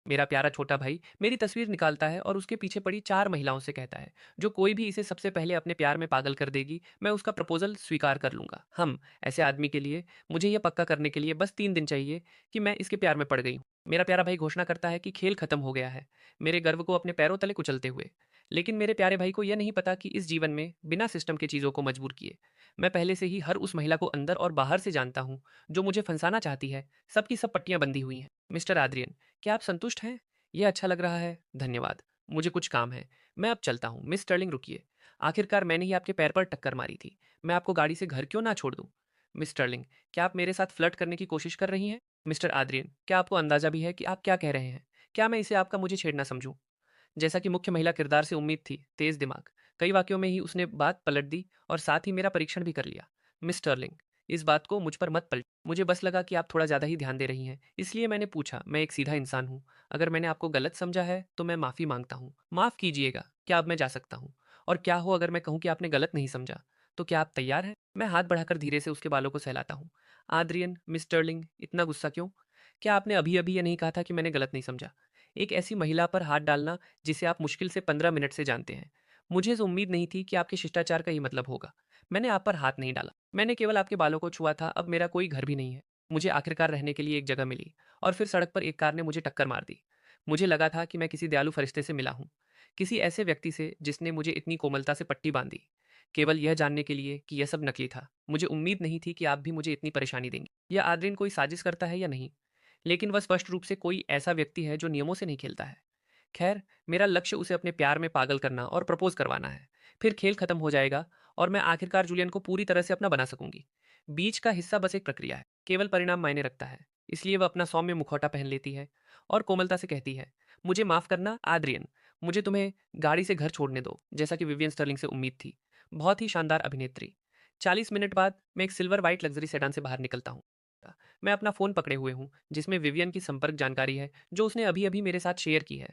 मेरा प्यारा छोटा भाई मेरी तस्वीर निकालता है और उसके पीछे पड़ी 4 महिलाओं से कहता है, जो कोई भी इसे सबसे पहले अपने प्यार में पागल कर देगी, मैं उसका प्रपोज़ल स्वीकार कर लूँगा। ऐसे आदमी के लिए मुझे ये पक्का करने के लिए बस 3 दिन चाहिए कि मैं इसके प्यार में पड़ गई हूँ। मेरा प्यारा भाई घोषणा करता है कि खेल खत्म हो गया है, मेरे गर्व को अपने पैरों तले कुचलते हुए। लेकिन मेरे प्यारे भाई को यह नहीं पता कि इस जीवन में बिना सिस्टम के चीज़ों को मजबूर किए, मैं पहले से ही हर उस महिला को अंदर और बाहर से जानता हूँ, जो मुझे फंसाना चाहती है। सब की सब पट्टियाँ बंधी हुई हैं। मिस्टर आद्रियन, क्या आप संतुष्ट हैं? ये अच्छा लग रहा है, धन्यवाद। मुझे कुछ काम है, मैं अब चलता हूँ। मिस स्टर्लिंग रुकिए, आखिरकार मैंने ही आपके पैर पर टक्कर मारी थी, मैं आपको गाड़ी से घर क्यों ना छोड़ दूँ? मिस स्टर्लिंग, क्या आप मेरे साथ फ्लर्ट करने की कोशिश कर रही हैं? मिस्टर आद्रियन, क्या आपको अंदाजा भी है कि आप क्या कह रहे हैं? क्या मैं इसे आपका मुझे छेड़ना समझूं? जैसा कि मुख्य महिला किरदार से उम्मीद थी, तेज दिमाग, कई वाक्यों में ही उसने बात पलट दी और साथ ही मेरा परीक्षण भी कर लिया। मिस स्टर्लिंग, इस बात को मुझ पर मत पलट। मुझे बस लगा कि आप थोड़ा ज़्यादा ही ध्यान दे रही हैं, इसलिए मैंने पूछा। मैं एक सीधा इंसान हूँ, अगर मैंने आपको गलत समझा है तो मैं माफ़ी मांगता हूँ। माफ़ कीजिएगा, क्या अब मैं जा सकता हूँ? और क्या हो अगर मैं कहूँ कि आपने गलत नहीं समझा, तो क्या आप तैयार हैं? मैं हाथ बढ़ाकर धीरे से उसके बालों को सहलाता हूँ। आद्रियन, मिस स्टर्लिंग, इतना गुस्सा क्यों? क्या आपने अभी अभी ये नहीं कहा था कि मैंने गलत नहीं समझा? एक ऐसी महिला पर हाथ डालना जिसे आप मुश्किल से 15 मिनट से जानते हैं। मुझे इस उम्मीद नहीं थी कि आपके शिष्टाचार का ये मतलब होगा। मैंने आप पर हाथ नहीं डाला, मैंने केवल आपके बालों को छुआ था। अब मेरा कोई घर भी नहीं है। मुझे आखिरकार रहने के लिए एक जगह मिली, और फिर सड़क पर एक कार ने मुझे टक्कर मार दी। मुझे लगा था कि मैं किसी दयालु फरिश्ते से मिला हूँ, किसी ऐसे व्यक्ति से जिसने मुझे इतनी कोमलता से पट्टी बांधी, केवल यह जानने के लिए कि यह सब नकली था। मुझे उम्मीद नहीं थी कि आप भी मुझे इतनी परेशानी देंगे। यह आद्रिन कोई साजिश करता है या नहीं, लेकिन वह स्पष्ट रूप से कोई ऐसा व्यक्ति है जो नियमों से नहीं खेलता है। खैर, मेरा लक्ष्य उसे अपने प्यार में पागल करना और प्रपोज करवाना है। फिर खेल खत्म हो जाएगा और मैं आखिरकार जूलियन को पूरी तरह से अपना बना सकूंगी। बीच का हिस्सा बस एक प्रक्रिया है, केवल परिणाम मायने रखता है। इसलिए वह अपना सौम्य मुखौटा पहन लेती है और कोमलता से कहती है, मुझे माफ करना आद्रियन, मुझे तुम्हें गाड़ी से घर छोड़ने दो, जैसा कि विवियन स्टर्लिंग से उम्मीद थी। बहुत ही शानदार अभिनेत्री। 40 मिनट बाद मैं एक सिल्वर व्हाइट लग्जरी सेडान से बाहर निकलता हूँ। मैं अपना फ़ोन पकड़े हुए हूँ, जिसमें विवियन की संपर्क जानकारी है, जो उसने अभी-अभी मेरे साथ शेयर की है।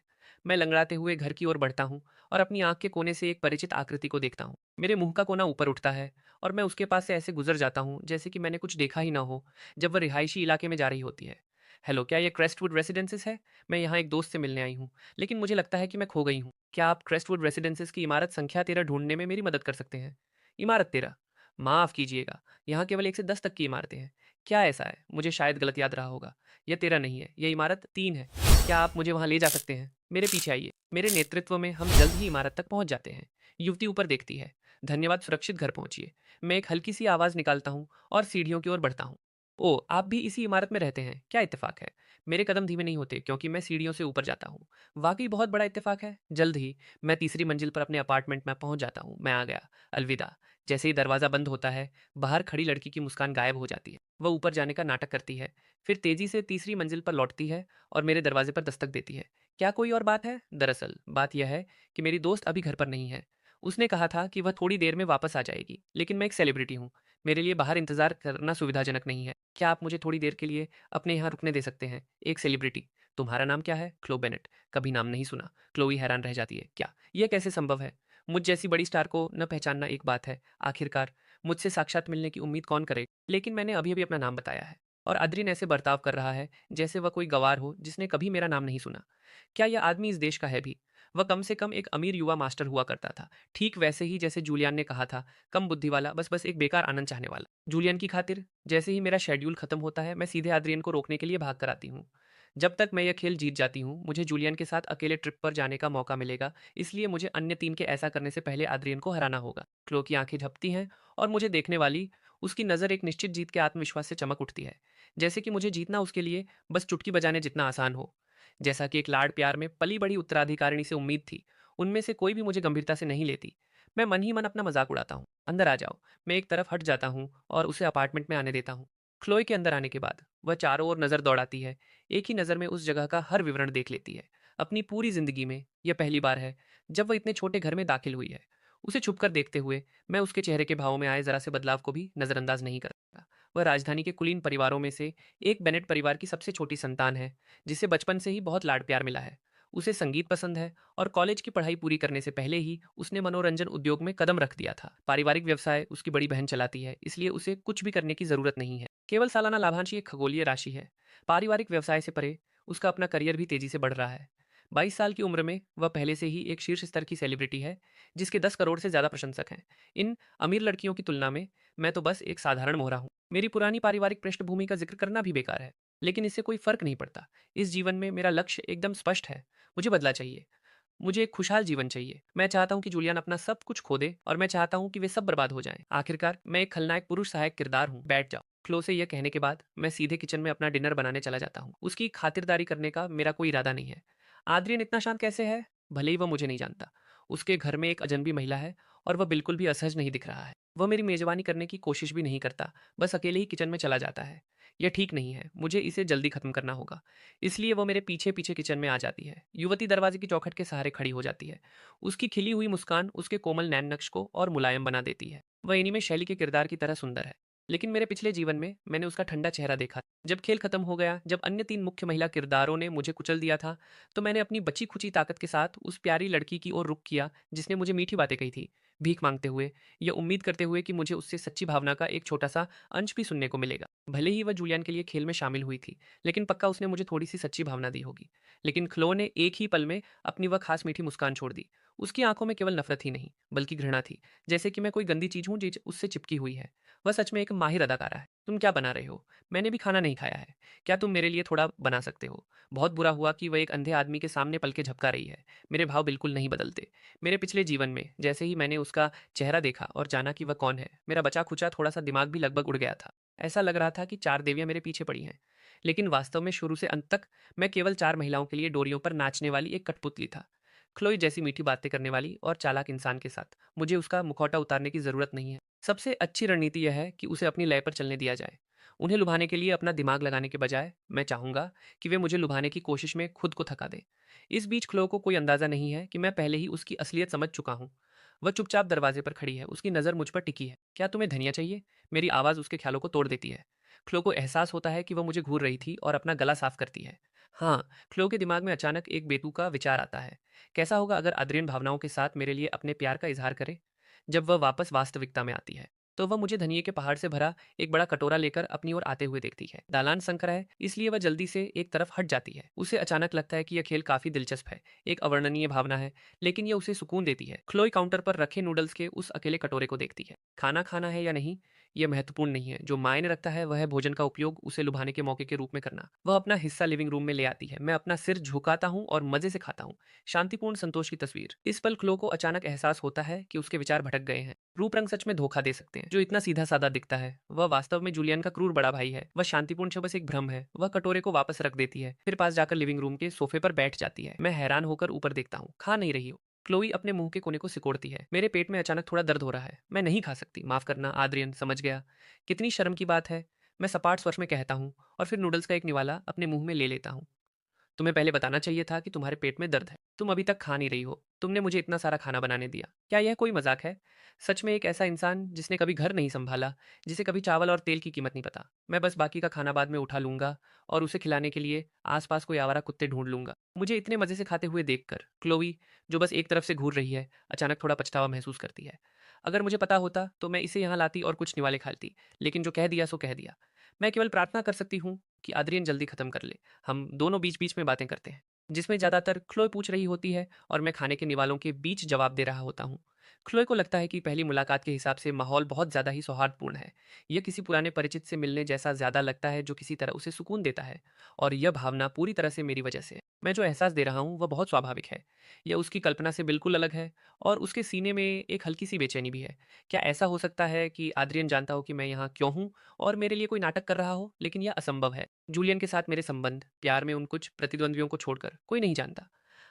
मैं लंगड़ाते हुए घर की ओर बढ़ता हूँ और अपनी आँख के कोने से एक परिचित आकृति को देखता हूँ। मेरे मुँह का कोना ऊपर उठता है और मैं उसके पास से ऐसे गुज़र जाता हूँ, जैसे कि मैंने कुछ देखा ही ना हो, जब वह रिहायशी इलाके में जा रही होती है। हेलो, क्या ये क्रेस्टवुड रेसिडेंसेस है? मैं यहाँ एक दोस्त से मिलने आई हूँ, लेकिन मुझे लगता है कि मैं खो गई हूँ। क्या आप क्रेस्टवुड रेसिडेंसेस की इमारत संख्या 13 ढूँढने में मेरी मदद कर सकते हैं? इमारत 13? माफ़ कीजिएगा, यहाँ केवल 1 से 10 तक की इमारतें हैं। क्या ऐसा है? मुझे शायद गलत याद रहा होगा। यह 13 नहीं है, यह इमारत 3 है। क्या आप मुझे वहाँ ले जा सकते हैं? मेरे पीछे आइए। मेरे नेतृत्व में हम जल्द ही इमारत तक पहुँच जाते हैं। युवती ऊपर देखती है। धन्यवाद, सुरक्षित घर पहुँचिए। मैं एक हल्की सी आवाज़ निकालता हूँ और सीढ़ियों की ओर बढ़ता हूँ। ओह! आप भी इसी इमारत में रहते हैं? क्या इत्तेफ़ाक है। मेरे कदम धीमे नहीं होते क्योंकि मैं सीढ़ियों से ऊपर जाता हूँ। वाक़ई बहुत बड़ा इत्तेफ़ाक है। जल्द ही मैं तीसरी मंजिल पर अपने अपार्टमेंट में पहुँच जाता हूँ। मैं आ गया। अलविदा। जैसे ही दरवाज़ा बंद होता है, बाहर खड़ी लड़की की मुस्कान गायब हो जाती है। वह ऊपर जाने का नाटक करती है, फिर तेज़ी से तीसरी मंजिल पर लौटती है और मेरे दरवाजे पर दस्तक देती है। क्या कोई और बात है? दरअसल बात यह है कि मेरी दोस्त अभी घर पर नहीं है। उसने कहा था कि वह थोड़ी देर में वापस आ जाएगी, लेकिन मैं एक सेलिब्रिटी हूँ। मेरे लिए बाहर इंतज़ार करना सुविधाजनक नहीं है। क्या आप मुझे थोड़ी देर के लिए अपने यहाँ रुकने दे सकते हैं? एक सेलिब्रिटी। तुम्हारा नाम क्या है? क्लो बेनेट। कभी नाम नहीं सुना। क्लोई हैरान रह जाती है। क्या? यह कैसे संभव है? मुझ जैसी बड़ी स्टार को न पहचानना एक बात है, आखिरकार मुझसे साक्षात मिलने की उम्मीद कौन करे? लेकिन मैंने अभी-अभी अपना नाम बताया है और अदरीन ऐसे बर्ताव कर रहा है जैसे वह कोई गँवार हो जिसने कभी मेरा नाम नहीं सुना। क्या यह आदमी इस देश का है भी? वह कम से कम एक अमीर युवा मास्टर हुआ करता था, ठीक वैसे ही जैसे जूलियन ने कहा था, कम बुद्धि वाला, बस एक बेकार आनंद चाहने वाला। जूलियन की खातिर जैसे ही मेरा शेड्यूल खत्म होता है, मैं सीधे अदरीन को रोकने के लिए भाग कर आती हूँ। जब तक मैं यह खेल जीत जाती हूँ, मुझे जूलियन के साथ अकेले ट्रिप पर जाने का मौका मिलेगा, इसलिए मुझे अन्य 3 के ऐसा करने से पहले अदरियन को हराना होगा। क्लो की आँखें झपकती हैं और मुझे देखने वाली उसकी नज़र एक निश्चित जीत के आत्मविश्वास से चमक उठती है। जैसे कि मुझे जीतना उसके लिए बस चुटकी बजाने जितना आसान हो। जैसा कि एक लाड़-प्यार में पली-बड़ी उत्तराधिकारिणी से उम्मीद थी, उनमें से कोई भी मुझे गंभीरता से नहीं लेती। मैं मन ही मन अपना मज़ाक उड़ाता हूँ। अंदर आ जाओ। मैं एक तरफ हट जाता हूँ और उसे अपार्टमेंट में आने देता हूँ। क्लोए के अंदर आने के बाद वह चारों ओर नज़र दौड़ाती है, एक ही नज़र में उस जगह का हर विवरण देख लेती है। अपनी पूरी ज़िंदगी में यह पहली बार है जब वह इतने छोटे घर में दाखिल हुई है। उसे छुपकर देखते हुए मैं उसके चेहरे के भावों में आए ज़रा से बदलाव को भी नज़रअंदाज नहीं करता। वह राजधानी के कुलीन परिवारों में से एक बेनेट परिवार की सबसे छोटी संतान है, जिसे बचपन से ही बहुत लाड प्यार मिला है। उसे संगीत पसंद है और कॉलेज की पढ़ाई पूरी करने से पहले ही उसने मनोरंजन उद्योग में कदम रख दिया था। पारिवारिक व्यवसाय उसकी बड़ी बहन चलाती है, इसलिए उसे कुछ भी करने की ज़रूरत नहीं है। केवल सालाना लाभांश ही एक खगोलीय राशि है। पारिवारिक व्यवसाय से परे उसका अपना करियर भी तेजी से बढ़ रहा है। 22 साल की उम्र में वह पहले से ही एक शीर्ष स्तर की सेलिब्रिटी है, जिसके 10 करोड़ से ज़्यादा प्रशंसक हैं। इन अमीर लड़कियों की तुलना में मैं तो बस एक साधारण मोहरा हूँ। मेरी पुरानी पारिवारिक पृष्ठभूमि का जिक्र करना भी बेकार है, लेकिन इससे कोई फर्क नहीं पड़ता। इस जीवन में मेरा लक्ष्य एकदम स्पष्ट है। मुझे बदला चाहिए। मुझे एक खुशहाल जीवन चाहिए। मैं चाहता हूँ कि जूलियन अपना सब कुछ खो दे और मैं चाहता हूँ कि वे सब बर्बाद हो जाएँ। आखिरकार मैं एक खलनायक पुरुष सहायक किरदार हूँ। बैठ जाओ। ख्लो से यह कहने के बाद मैं सीधे किचन में अपना डिनर बनाने चला जाता हूँ। उसकी खातिरदारी करने का मेरा कोई इरादा नहीं है। आद्रियन इतना शांत कैसे है? भले ही वह मुझे नहीं जानता। उसके घर में एक अजनबी महिला है और वह बिल्कुल भी असहज नहीं दिख रहा है। वह मेरी मेजबानी करने की कोशिश भी नहीं करता, बस अकेले ही किचन में चला जाता है। यह ठीक नहीं है, मुझे इसे जल्दी खत्म करना होगा। इसलिए वो मेरे पीछे पीछे किचन में आ जाती है। युवती दरवाजे की चौखट के सहारे खड़ी हो जाती है। उसकी खिली हुई मुस्कान उसके कोमल नैन नक्श को और मुलायम बना देती है। वह इन्हीं में शैली के किरदार की तरह सुंदर है। लेकिन मेरे पिछले जीवन में मैंने उसका ठंडा चेहरा देखा। जब खेल खत्म हो गया, जब अन्य 3 मुख्य महिला किरदारों ने मुझे कुचल दिया था, तो मैंने अपनी बची खुची ताकत के साथ उस प्यारी लड़की की ओर रुख किया जिसने मुझे मीठी बातें कही थी, भीख मांगते हुए, या उम्मीद करते हुए कि मुझे उससे सच्ची भावना का एक छोटा सा अंश भी सुनने को मिलेगा। भले ही वह जूलियन के लिए खेल में शामिल हुई थी, लेकिन पक्का उसने मुझे थोड़ी सी सच्ची भावना दी होगी। लेकिन ख्लो ने एक ही पल में अपनी वह खास मीठी मुस्कान छोड़ दी। उसकी आंखों में केवल नफरत ही नहीं, बल्कि घृणा थी, जैसे कि मैं कोई गंदी चीज हूं जो उससे चिपकी हुई है। वह सच में एक माहिर अदाकारा है। तुम क्या बना रहे हो? मैंने भी खाना नहीं खाया है। क्या तुम मेरे लिए थोड़ा बना सकते हो? बहुत बुरा हुआ कि वह एक अंधे आदमी के सामने पलके झपका रही है। मेरे भाव बिल्कुल नहीं बदलते। मेरे पिछले जीवन में जैसे ही मैंने उसका चेहरा देखा और जाना कि वह कौन है, मेरा बचा खुचा थोड़ा सा दिमाग भी लगभग उड़ गया था। ऐसा लग रहा था कि 4 देवियां मेरे पीछे पड़ी हैं। लेकिन वास्तव में शुरू से अंत तक मैं केवल 4 महिलाओं के लिए डोरियों पर नाचने वाली एक कठपुतली था। क्लोई जैसी मीठी बातें करने वाली और चालाक इंसान के साथ मुझे उसका मुखौटा उतारने की जरूरत नहीं है। सबसे अच्छी रणनीति यह है कि उसे अपनी लय पर चलने दिया जाए। उन्हें लुभाने के लिए अपना दिमाग लगाने के बजाय मैं चाहूंगा कि वे मुझे लुभाने की कोशिश में खुद को थका दें। इस बीच क्लो को कोई अंदाजा नहीं है कि मैं पहले ही उसकी असलियत समझ चुका हूँ। वह चुपचाप दरवाजे पर खड़ी है, उसकी नज़र मुझ पर टिकी है। क्या तुम्हें धनिया चाहिए? मेरी आवाज़ उसके ख्यालों को तोड़ देती है। क्लो को एहसास होता है कि वह मुझे घूर रही थी और अपना गला साफ करती है। हाँ, क्लो के दिमाग में अचानक एक बेतुका विचार आता है। कैसा होगा अगर अद्रियन भावनाओं के साथ मेरे लिए अपने प्यार का इजहार करे? जब वह वापस वास्तविकता में आती है, तो वह मुझे धनिये के पहाड़ से भरा एक बड़ा कटोरा लेकर अपनी ओर आते हुए देखती है। दालान संकरा है, इसलिए वह जल्दी से एक तरफ हट जाती है। उसे अचानक लगता है कि यह खेल काफी दिलचस्प है, एक अवर्णनीय भावना है, लेकिन यह उसे सुकून देती है। क्लोई काउंटर पर रखे नूडल्स के उस अकेले कटोरे को देखती है। खाना खाना है या नहीं, यह महत्वपूर्ण नहीं है। जो मायने रखता है वह है भोजन का उपयोग उसे लुभाने के मौके के रूप में करना। वह अपना हिस्सा लिविंग रूम में ले आती है। मैं अपना सिर झुकाता हूँ और मजे से खाता हूँ। शांतिपूर्ण संतोष की तस्वीर। इस पल क्लो को अचानक एहसास होता है कि उसके विचार भटक गए हैं। रूप रंग सच में धोखा दे सकते हैं। जो इतना सीधा साधा दिखता है वह वास्तव में जूलियन का क्रूर बड़ा भाई है। वह शांतिपूर्ण से बस एक भ्रम है। वह कटोरे को वापस रख देती है, फिर पास जाकर लिविंग रूम के सोफे पर बैठ जाती है। मैं हैरान होकर ऊपर देखता हूँ। खा नहीं रही हो। क्लोई अपने मुंह के कोने को सिकोड़ती है। मेरे पेट में अचानक थोड़ा दर्द हो रहा है। मैं नहीं खा सकती, माफ करना आद्रियन, समझ गया। कितनी शर्म की बात है। मैं सपाट स्वर में कहता हूँ और फिर नूडल्स का एक निवाला अपने मुंह में ले लेता हूँ। तुम्हें पहले बताना चाहिए था कि तुम्हारे पेट में दर्द है। तुम अभी तक खा नहीं रही हो। तुमने मुझे इतना सारा खाना बनाने दिया। क्या यह कोई मजाक है? सच में एक ऐसा इंसान जिसने कभी घर नहीं संभाला, जिसे कभी चावल और तेल की कीमत नहीं पता। मैं बस बाकी का खाना बाद में उठा लूंगा और उसे खिलाने के लिए आसपास कोई आवारा कुत्ते ढूंढ लूंगा। मुझे इतने मजे से खाते हुए देखकर क्लोई, जो बस एक तरफ से घूर रही है, अचानक थोड़ा पछतावा महसूस करती है। अगर मुझे पता होता तो मैं इसे यहाँ लाती और कुछ निवाले खाती, लेकिन जो कह दिया सो कह दिया। मैं केवल प्रार्थना कर सकती हूँ कि आद्रियन जल्दी खत्म कर ले। हम दोनों बीच बीच में बातें करते हैं, जिसमें ज्यादातर क्लोय पूछ रही होती है और मैं खाने के निवालों के बीच जवाब दे रहा होता हूँ। क्लोय को लगता है कि पहली मुलाकात के हिसाब से माहौल बहुत ज्यादा ही सौहार्दपूर्ण है। यह किसी पुराने परिचित से मिलने जैसा ज्यादा लगता है जो किसी तरह उसे सुकून देता है। और यह भावना पूरी तरह से मेरी वजह से है। मैं जो एहसास दे रहा हूँ वह बहुत स्वाभाविक है। यह उसकी कल्पना से बिल्कुल अलग है। और उसके सीने में एक हल्की सी बेचैनी भी है। क्या ऐसा हो सकता है कि आद्रियन जानता हो कि मैं यहाँ क्यों हूँ और मेरे लिए कोई नाटक कर रहा हो? लेकिन यह असंभव है। जूलियन के साथ मेरे संबंध, प्यार में उन कुछ प्रतिद्वंद्वियों को छोड़कर कोई नहीं जानता।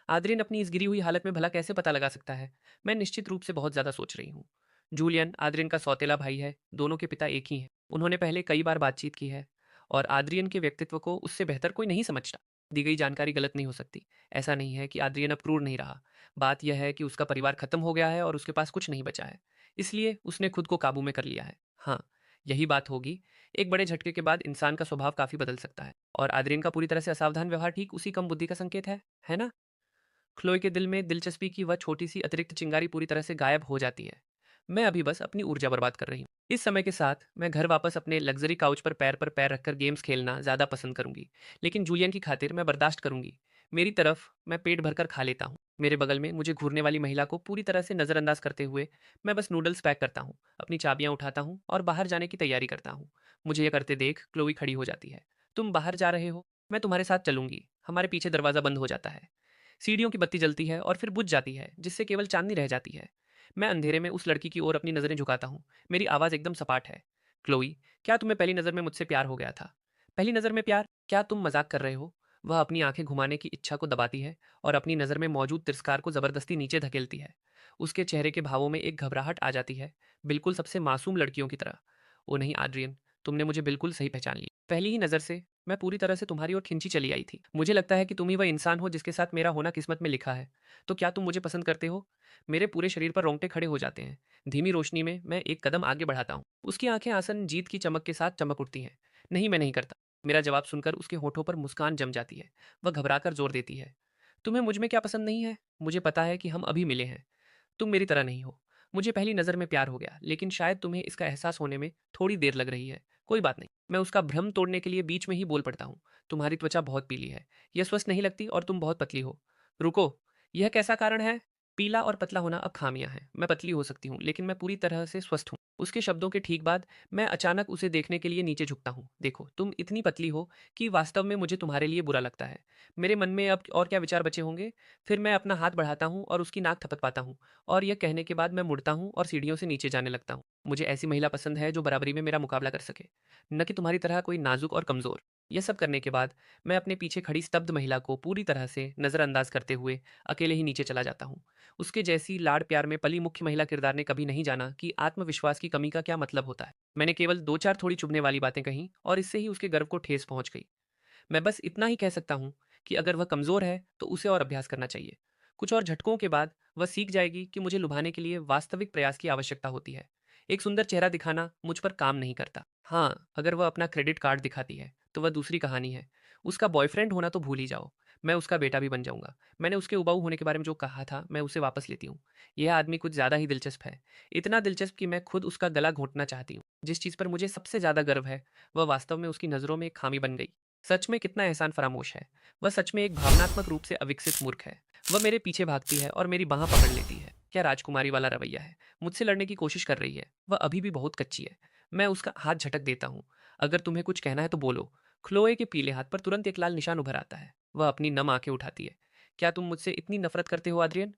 आद्रियन अपनी इस गिरी हुई हालत में भला कैसे पता लगा सकता है? मैं निश्चित रूप से बहुत ज्यादा सोच रही हूँ। जूलियन आद्रियन का सौतेला भाई है। दोनों के पिता एक ही हैं। उन्होंने पहले कई बार बातचीत की है और आद्रियन के व्यक्तित्व को उससे बेहतर कोई नहीं समझता। दी गई जानकारी गलत नहीं हो सकती। ऐसा नहीं है कि आद्रियन अब क्रूर नहीं रहा। बात यह है कि उसका परिवार खत्म हो गया है और उसके पास कुछ नहीं बचा है। इसलिए उसने खुद को काबू में कर लिया है। हाँ, यही बात होगी। एक बड़े झटके के बाद इंसान का स्वभाव काफी बदल सकता है और आद्रियन का पूरी तरह से असावधान व्यवहार ठीक उसी कम बुद्धि का संकेत है ना? क्लोई के दिल में दिलचस्पी की वह छोटी सी अतिरिक्त चिंगारी पूरी तरह से गायब हो जाती है। मैं अभी बस अपनी ऊर्जा बर्बाद कर रही हूँ। इस समय के साथ मैं घर वापस अपने लग्जरी काउच पर पैर रखकर गेम्स खेलना ज़्यादा पसंद करूंगी। लेकिन जूलियन की खातिर मैं बर्दाश्त करूंगी। मेरी तरफ मैं पेट भरकर खा लेता हूँ। मेरे बगल में मुझे घूरने वाली महिला को पूरी तरह से नज़रअंदाज करते हुए मैं बस नूडल्स पैक करता हूँ, अपनी चाबियाँ उठाता हूँ और बाहर जाने की तैयारी करता हूँ। मुझे यह करते देख क्लोई खड़ी हो जाती है। तुम बाहर जा रहे हो? मैं तुम्हारे साथ चलूंगी। हमारे पीछे दरवाज़ा बंद हो जाता है। सीढ़ियों की बत्ती जलती है और फिर बुझ जाती है, जिससे केवल चांदनी रह जाती है। मैं अंधेरे में उस लड़की की ओर अपनी नज़रें झुकाता हूँ। मेरी आवाज़ एकदम सपाट है। क्लोई, क्या तुम्हें पहली नज़र में मुझसे प्यार हो गया था? पहली नज़र में प्यार? क्या तुम मजाक कर रहे हो? वह अपनी आंखें घुमाने की इच्छा को दबाती है और अपनी नज़र में मौजूद तिरस्कार को ज़बरदस्ती नीचे धकेलती है। उसके चेहरे के भावों में एक घबराहट आ जाती है, बिल्कुल सबसे मासूम लड़कियों की तरह। ओ नहीं आद्रियन, तुमने मुझे बिल्कुल सही पहचान लिया। पहली ही नज़र से मैं पूरी तरह से तुम्हारी ओर खिंची चली आई थी। मुझे लगता है कि तुम ही वह इंसान हो जिसके साथ मेरा होना किस्मत में लिखा है। तो क्या तुम मुझे पसंद करते हो? मेरे पूरे शरीर पर रोंगटे खड़े हो जाते हैं। धीमी रोशनी में मैं एक कदम आगे बढ़ाता हूँ। उसकी आंखें आसन जीत की चमक के साथ चमक उठती हैं। नहीं, मैं नहीं करता। मेरा जवाब सुनकर उसके होठों पर मुस्कान जम जाती है। वह घबराकर जोर देती है। तुम्हें मुझ में क्या पसंद नहीं है? मुझे पता है कि हम अभी मिले हैं। तुम मेरी तरह नहीं हो। मुझे पहली नज़र में प्यार हो गया, लेकिन शायद तुम्हें इसका एहसास होने में थोड़ी देर लग रही है। कोई बात नहीं। मैं उसका भ्रम तोड़ने के लिए बीच में ही बोल पड़ता हूँ। तुम्हारी त्वचा बहुत पीली है। यह स्वस्थ नहीं लगती और तुम बहुत पतली हो। रुको, यह कैसा कारण है? पीला और पतला होना अब खामियां हैं। मैं पतली हो सकती हूँ, लेकिन मैं पूरी तरह से स्वस्थ हूँ। उसके शब्दों के ठीक बाद मैं अचानक उसे देखने के लिए नीचे झुकता हूँ। देखो, तुम इतनी पतली हो कि वास्तव में मुझे तुम्हारे लिए बुरा लगता है। मेरे मन में अब और क्या विचार बचे होंगे? फिर मैं अपना हाथ बढ़ाता हूँ और उसकी नाक थपथपाता हूँ। और यह कहने के बाद मैं मुड़ता हूँ और सीढ़ियों से नीचे जाने लगता हूँ। मुझे ऐसी महिला पसंद है जो बराबरी में मेरा मुकाबला कर सके, न कि तुम्हारी तरह कोई नाजुक और कमज़ोर। यह सब करने के बाद मैं अपने पीछे खड़ी स्तब्ध महिला को पूरी तरह से नज़रअंदाज करते हुए अकेले ही नीचे चला जाता हूँ। उसके जैसी लाड़ प्यार में पली मुख्य महिला किरदार ने कभी नहीं जाना कि आत्मविश्वास की कमी का क्या मतलब होता है। मैंने केवल दो चार थोड़ी चुभने वाली बातें कहीं और इससे ही उसके गर्व को ठेस पहुंच गई। मैं बस इतना ही कह सकता हूँ कि अगर वह कमज़ोर है तो उसे और अभ्यास करना चाहिए। कुछ और झटकों के बाद वह सीख जाएगी कि मुझे लुभाने के लिए वास्तविक प्रयास की आवश्यकता होती है। एक सुंदर चेहरा दिखाना मुझ पर काम नहीं करता। हाँ, अगर वह अपना क्रेडिट कार्ड दिखाती है तो वह दूसरी कहानी है। उसका बॉयफ्रेंड होना तो भूल ही जाओ। मैं उसका बेटा भी बन जाऊंगा। मैंने उसके उबाऊ होने के बारे में जो कहा था मैं उसे वापस लेती हूँ। यह आदमी कुछ ज़्यादा ही दिलचस्प है। इतना दिलचस्प कि मैं खुद उसका गला घोंटना चाहती हूँ। जिस चीज़ पर मुझे सबसे ज़्यादा गर्व है वह वास्तव में उसकी नज़रों में एक खामी बन गई। सच में कितना एहसान फरामोश है। वह सच में एक भावनात्मक रूप से अविकसित मूर्ख है। वह मेरे पीछे भागती है और मेरी बाह पकड़ लेती है। क्या राजकुमारी वाला रवैया है। मुझसे लड़ने की कोशिश कर रही है। वह अभी भी बहुत कच्ची है। मैं उसका हाथ झटक देता हूँ। अगर तुम्हें कुछ कहना है तो बोलो। क्लोए के पीले हाथ पर तुरंत एक लाल निशान उभर आता है। वह अपनी नम आंखें उठाती है। क्या तुम मुझसे इतनी नफरत करते हो आद्रियन?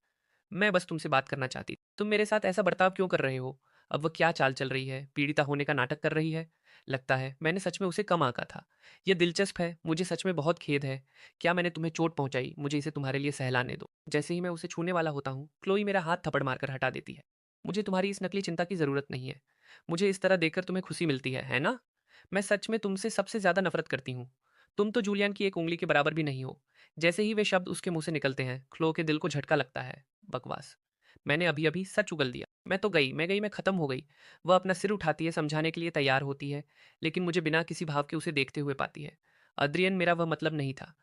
मैं बस तुमसे बात करना चाहती। तुम मेरे साथ ऐसा बर्ताव क्यों कर रहे हो? अब वह क्या चाल चल रही है? पीड़िता होने का नाटक कर रही है? लगता है मैंने सच में उसे कम आंका था। यह दिलचस्प है, मुझे सच में बहुत खेद है। क्या मैंने तुम्हें चोट पहुंचाई? मुझे इसे तुम्हारे लिए सहलाने दो। जैसे ही मैं उसे छूने वाला होता हूँ, क्लोई मेरा हाथ थप्पड़ मारकर हटा देती है। मुझे तुम्हारी इस नकली चिंता की जरूरत नहीं है। मुझे इस तरह देखकर तुम्हें खुशी मिलती है ना? मैं सच में तुमसे सबसे ज्यादा नफरत करती हूँ। तुम तो जूलियन की एक उंगली के बराबर भी नहीं हो। जैसे ही वे शब्द उसके मुंह से निकलते हैं, क्लो के दिल को झटका लगता है। बकवास। मैंने अभी अभी सच उगल दिया। मैं खत्म हो गई। वह अपना सिर उठाती है, समझाने के लिए तैयार होती है, लेकिन मुझे बिना किसी भाव के उसे देखते हुए पाती है। अद्रियन, मेरा वह मतलब नहीं था।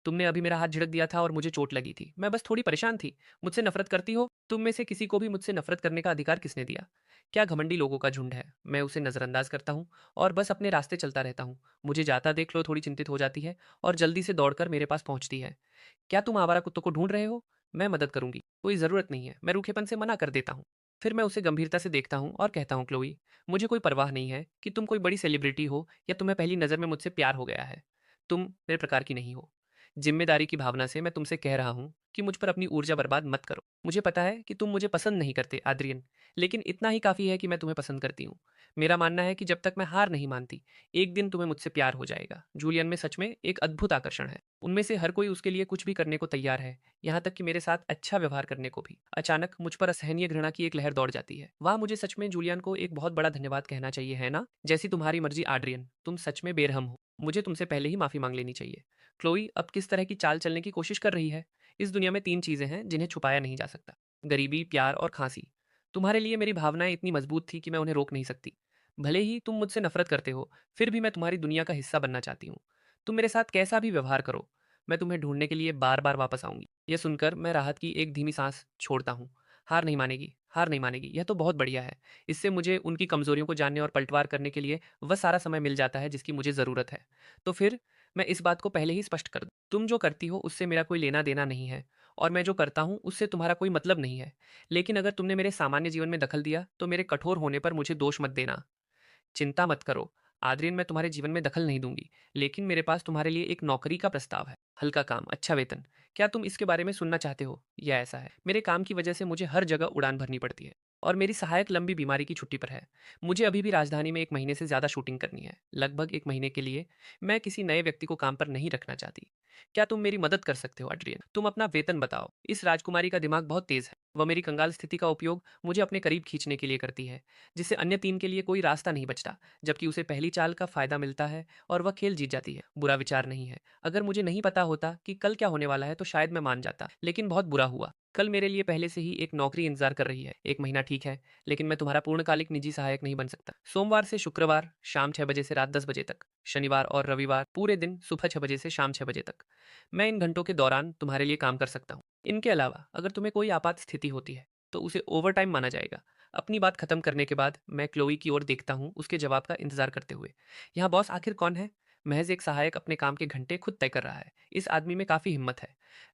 तुमने अभी मेरा हाथ झिड़क दिया था और मुझे चोट लगी थी। मैं बस थोड़ी परेशान थी। मुझसे नफरत करती हो? तुम में से किसी को भी मुझसे नफरत करने का अधिकार किसने दिया? क्या घमंडी लोगों का झुंड है। मैं उसे नजरअंदाज करता हूँ और बस अपने रास्ते चलता रहता हूँ। मुझे जाता देख लो थोड़ी चिंतित हो जाती है और जल्दी से दौड़कर मेरे पास पहुंचती है। क्या तुम आवारा कुत्तों को ढूंढ रहे हो? मैं मदद करूंगी। कोई ज़रूरत नहीं है। मैं रूखेपन से मना कर देता हूँ। फिर मैं उसे गंभीरता से देखता हूँ और कहता हूँ, क्लोई, मुझे कोई परवाह नहीं है कि तुम कोई बड़ी सेलिब्रिटी हो या तुम्हें पहली नज़र में मुझसे प्यार हो गया है। तुम मेरे प्रकार की नहीं हो। जिम्मेदारी की भावना से मैं तुमसे कह रहा हूँ कि मुझ पर अपनी ऊर्जा बर्बाद मत करो। मुझे पता है कि तुम मुझे पसंद नहीं करते आद्रियन, लेकिन इतना ही काफ़ी है कि मैं तुम्हें पसंद करती हूँ। मेरा मानना है कि जब तक मैं हार नहीं मानती, एक दिन तुम्हें मुझसे प्यार हो जाएगा। जूलियन में सच में एक अद्भुत आकर्षण है। उनमें से हर कोई उसके लिए कुछ भी करने को तैयार है, यहाँ तक कि मेरे साथ अच्छा व्यवहार करने को भी। अचानक मुझ पर असहनीय घृणा की एक लहर दौड़ जाती है। वाह, मुझे सच में जूलियन को एक बहुत बड़ा धन्यवाद कहना चाहिए, है ना? जैसी तुम्हारी मर्जी आड्रियन, तुम सच में बेरहम हो। मुझे तुमसे पहले ही माफी मांग लेनी चाहिए। क्लोई अब किस तरह की चाल चलने की कोशिश कर रही है? इस दुनिया में तीन चीजें हैं जिन्हें छुपाया नहीं जा सकता। गरीबी, प्यार और खांसी। तुम्हारे लिए मेरी भावनाएं इतनी मजबूत थी कि मैं उन्हें रोक नहीं सकती। भले ही तुम मुझसे नफरत करते हो, फिर भी मैं तुम्हारी दुनिया का हिस्सा बनना चाहती हूँ। तुम मेरे साथ कैसा भी व्यवहार करो, मैं तुम्हें ढूंढने के लिए बार बार वापस आऊंगी। यह सुनकर मैं राहत की एक धीमी सांस छोड़ता हूँ। हार नहीं मानेगी, हार नहीं मानेगी, यह तो बहुत बढ़िया है। इससे मुझे उनकी कमज़ोरियों को जानने और पलटवार करने के लिए वह सारा समय मिल जाता है जिसकी मुझे ज़रूरत है। तो फिर मैं इस बात को पहले ही स्पष्ट कर दूँ, तुम जो करती हो उससे मेरा कोई लेना-देना नहीं है और मैं जो करता हूँ उससे तुम्हारा कोई मतलब नहीं है। लेकिन अगर तुमने मेरे सामान्य जीवन में दखल दिया तो मेरे कठोर होने पर मुझे दोष मत देना। चिंता मत करो, आद्रियन, मैं तुम्हारे जीवन में दखल नहीं दूँगी, लेकिन मेरे पास तुम्हारे लिए एक नौकरी का प्रस्ताव है। हल्का काम, अच्छा वेतन। क्या तुम इसके बारे में सुनना चाहते हो? या ऐसा है, मेरे काम की वजह से मुझे हर जगह उड़ान भरनी पड़ती है और मेरी सहायक लंबी बीमारी की छुट्टी पर है। मुझे अभी भी राजधानी में 1 महीने से ज़्यादा शूटिंग करनी है, लगभग 1 महीने के लिए। मैं किसी नए व्यक्ति को काम पर नहीं रखना चाहती। क्या तुम मेरी मदद कर सकते हो आद्रियन? तुम अपना वेतन बताओ। इस राजकुमारी का दिमाग बहुत तेज़ है। वह मेरी कंगाल स्थिति का उपयोग मुझे अपने करीब खींचने के लिए करती है, जिससे अन्य 3 के लिए कोई रास्ता नहीं बचता। जबकि उसे पहली चाल का फायदा मिलता है और वह खेल जीत जाती है। बुरा विचार नहीं है। अगर मुझे नहीं पता होता कि कल क्या होने वाला है तो शायद मैं मान जाता, लेकिन बहुत बुरा हुआ। कल मेरे लिए पहले से ही एक नौकरी इंतजार कर रही है। 1 महीना ठीक है, लेकिन मैं तुम्हारा पूर्णकालिक निजी सहायक नहीं बन सकता। सोमवार से शुक्रवार शाम 6 बजे से रात 10 बजे तक, शनिवार और रविवार पूरे दिन सुबह 6 बजे से शाम 6 बजे तक। मैं इन घंटों के दौरान तुम्हारे लिए काम कर सकता हूँ। इनके अलावा अगर तुम्हें कोई आपात स्थिति होती है तो उसे ओवर टाइम माना जाएगा। अपनी बात खत्म करने के बाद मैं क्लोई की ओर देखता हूँ, उसके जवाब का इंतजार करते हुए। यहाँ बॉस आखिर कौन है? महज एक सहायक अपने काम के घंटे खुद तय कर रहा है। इस आदमी में काफ़ी हिम्मत है।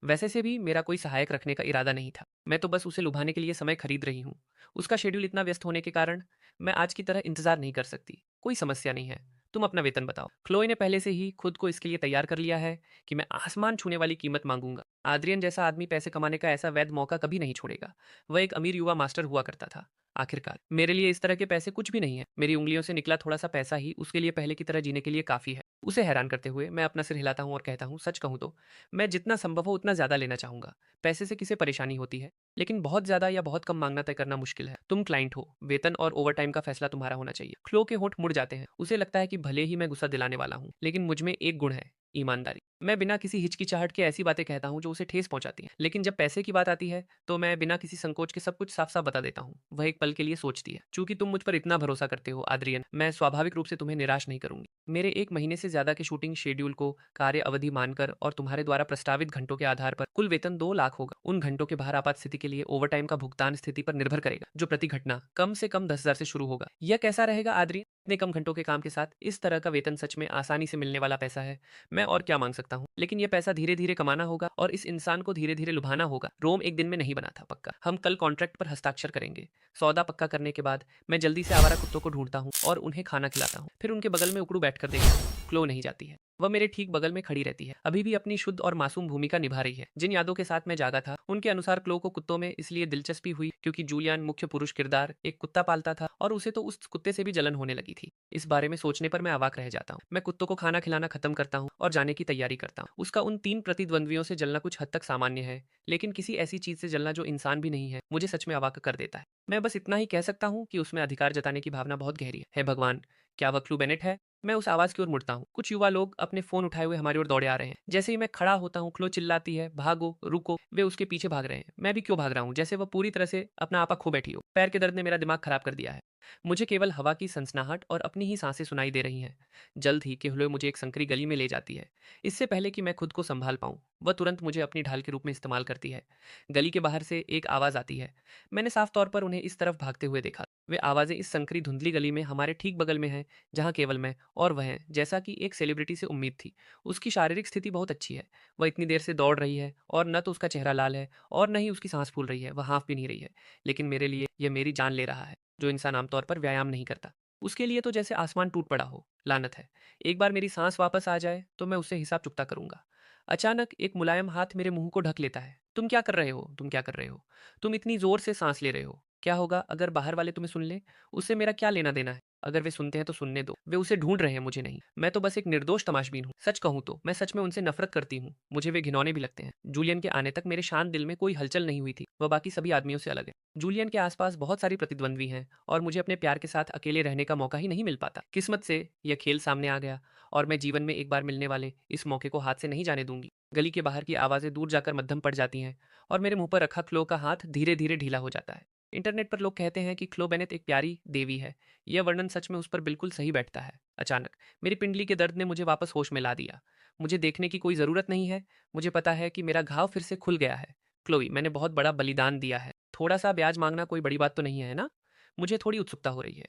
वैसे से भी मेरा कोई सहायक रखने का इरादा नहीं था। मैं तो बस उसे लुभाने के लिए समय खरीद रही हूँ। उसका शेड्यूल इतना व्यस्त होने के कारण मैं आज की तरह इंतजार नहीं कर सकती। कोई समस्या नहीं है। तुम अपना वेतन बताओ। क्लोई ने पहले से ही खुद को इसके लिए तैयार कर लिया है कि मैं आसमान छूने वाली कीमत मांगूंगा। आद्रियन जैसा आदमी पैसे कमाने का ऐसा वैध मौका कभी नहीं छोड़ेगा। वह एक अमीर युवा मास्टर हुआ करता था। आखिरकार मेरे लिए इस तरह के पैसे कुछ भी नहीं है। मेरी उंगलियों से निकला थोड़ा सा पैसा ही उसके लिए पहले की तरह जीने के लिए काफी है। उसे हैरान करते हुए मैं अपना सिर हिलाता हूँ और कहता हूँ, सच कहूँ तो मैं जितना संभव हो उतना ज्यादा लेना चाहूंगा। पैसे से किसे परेशानी होती है, लेकिन बहुत ज्यादा या बहुत कम मांगना तय करना मुश्किल है। तुम क्लाइंट हो, वेतन और ओवरटाइम का फैसला तुम्हारा होना चाहिए। क्लो के होंठ मुड़ जाते हैं। उसे लगता है कि भले ही मैं गुस्सा दिलाने वाला हूँ, लेकिन मुझमें एक गुण है, ईमानदारी। मैं बिना किसी हिचकिचाहट के ऐसी बातें कहता हूँ जो उसे ठेस पहुंचाती हैं। लेकिन जब पैसे की बात आती है तो मैं बिना किसी संकोच के सब कुछ साफ-साफ बता देता हूँ। वह एक पल के लिए सोचती है। चूंकि तुम मुझ पर इतना भरोसा करते हो आद्रियन, मैं स्वाभाविक रूप से तुम्हें निराश नहीं करूंगी। मेरे 1 महीने से ज्यादा के शूटिंग शेड्यूल को कार्य अवधि मानकर और तुम्हारे द्वारा प्रस्तावित घंटों के आधार पर कुल वेतन 2 लाख होगा। उन घंटों के बाहर आपात स्थिति के लिए ओवरटाइम का भुगतान स्थिति पर निर्भर करेगा, जो प्रति घटना कम से कम 10,000 से शुरू होगा। यह कैसा रहेगा आद्रियन? इतने कम घंटों के काम के साथ इस तरह का वेतन सच में आसानी से मिलने वाला पैसा है। मैं और क्या मांग सकता हूँ? लेकिन ये पैसा धीरे-धीरे कमाना होगा और इस इंसान को धीरे-धीरे लुभाना होगा। रोम एक दिन में नहीं बना था, पक्का। हम कल कॉन्ट्रैक्ट पर हस्ताक्षर करेंगे। सौदा पक्का करने के बाद मैं जल्दी से आवारा कुत्तों को ढूंढता हूँ और उन्हें खाना खिलाता हूँ। फिर उनके बगल में उकड़ू बैठकर देखता हूँ। क्लो नहीं जाती है। वह मेरे ठीक बगल में खड़ी रहती है, अभी भी अपनी शुद्ध और मासूम भूमिका निभा रही है। जिन यादों के साथ मैं जागा था, उनके अनुसार क्लो को कुत्तों में इसलिए दिलचस्पी हुई क्योंकि जूलियन मुख्य पुरुष किरदार एक कुत्ता पालता था और उसे तो उस कुत्ते से भी जलन होने लगी थी। इस बारे में सोचने पर मैं अवाक रह जाता हूँ। मैं कुत्तों को खाना खिलाना खत्म करता हूँ और जाने की तैयारी करता हूँ। उसका उन 3 प्रतिद्वंद्वियों से जलना कुछ हद तक सामान्य है, लेकिन किसी ऐसी चीज से जलना जो इंसान भी नहीं है, मुझे सच में अवाक कर देता है। मैं बस इतना ही कह सकता हूँ कि उसमें अधिकार जताने की भावना बहुत गहरी है। हे भगवान! क्या वह क्लू बेनेट है? मैं उस आवाज की ओर मुड़ता हूँ। कुछ युवा लोग अपने फोन उठाए हुए हमारी ओर दौड़े आ रहे हैं। जैसे ही मैं खड़ा होता हूँ, क्लो चिल्लाती है, भागो, रुको। वे उसके पीछे भाग रहे हैं। मैं भी क्यों भाग रहा हूँ? जैसे वह पूरी तरह से अपना आपा खो बैठी हो। पैर के दर्द ने मेरा दिमाग खराब कर दिया है। मुझे केवल हवा की सनसनाहट और अपनी ही सांसें सुनाई दे रही हैं। जल्द ही केहुए मुझे एक संकरी गली में ले जाती है। इससे पहले कि मैं खुद को संभाल पाऊं, वह तुरंत मुझे अपनी ढाल के रूप में इस्तेमाल करती है। गली के बाहर से एक आवाज आती है। मैंने साफ तौर पर उन्हें इस तरफ भागते हुए देखा। वे आवाजें इस संकरी धुंधली गली में हमारे ठीक बगल में हैं, जहां केवल मैं और वह हैं, जैसा कि एक सेलिब्रिटी से उम्मीद थी। उसकी शारीरिक स्थिति बहुत अच्छी है। वह इतनी देर से दौड़ रही है और न तो उसका चेहरा लाल है और न ही उसकी सांस फूल रही है। वह हाँफ भी नहीं रही है। लेकिन मेरे लिए यह मेरी जान ले रहा है, जो इंसान आमतौर पर व्यायाम नहीं करता। उसके लिए तो जैसे आसमान टूट पड़ा हो। लानत है। एक बार मेरी सांस वापस आ जाए तो मैं उससे हिसाब चुकता करूंगा। अचानक एक मुलायम हाथ मेरे मुंह को ढक लेता है। तुम क्या कर रहे हो? तुम क्या कर रहे हो? तुम इतनी जोर से सांस ले रहे हो। क्या होगा अगर बाहर वाले तुम्हें सुन ले? उससे मेरा क्या लेना देना है? अगर वे सुनते हैं तो सुनने दो। वे उसे ढूंढ रहे हैं, मुझे नहीं। मैं तो बस एक निर्दोष तमाशबीन हूँ। सच कहूँ तो मैं सच में उनसे नफरत करती हूँ। मुझे वे घिनौने भी लगते हैं। जूलियन के आने तक मेरे शांत दिल में कोई हलचल नहीं हुई थी। वह बाकी सभी आदमियों से अलग है। जूलियन के आसपास बहुत सारी प्रतिद्वंद्वी हैं और मुझे अपने प्यार के साथ अकेले रहने का मौका ही नहीं मिल पाता। किस्मत से यह खेल सामने आ गया और मैं जीवन में एक बार मिलने वाले इस मौके को हाथ से नहीं जाने दूंगी। गली के बाहर की आवाजें दूर जाकर मध्यम पड़ जाती हैं और मेरे मुंह पर रखा क्लो का हाथ धीरे धीरे ढीला हो जाता है। इंटरनेट पर लोग कहते हैं कि क्लो बेनेट एक प्यारी देवी है। यह वर्णन सच में उस पर बिल्कुल सही बैठता है। अचानक मेरी पिंडली के दर्द ने मुझे वापस होश में ला दिया। मुझे देखने की कोई ज़रूरत नहीं है। मुझे पता है कि मेरा घाव फिर से खुल गया है। क्लोई, मैंने बहुत बड़ा बलिदान दिया है। थोड़ा-सा ब्याज माँगना कोई बड़ी बात तो नहीं है ना? मुझे थोड़ी उत्सुकता हो रही है।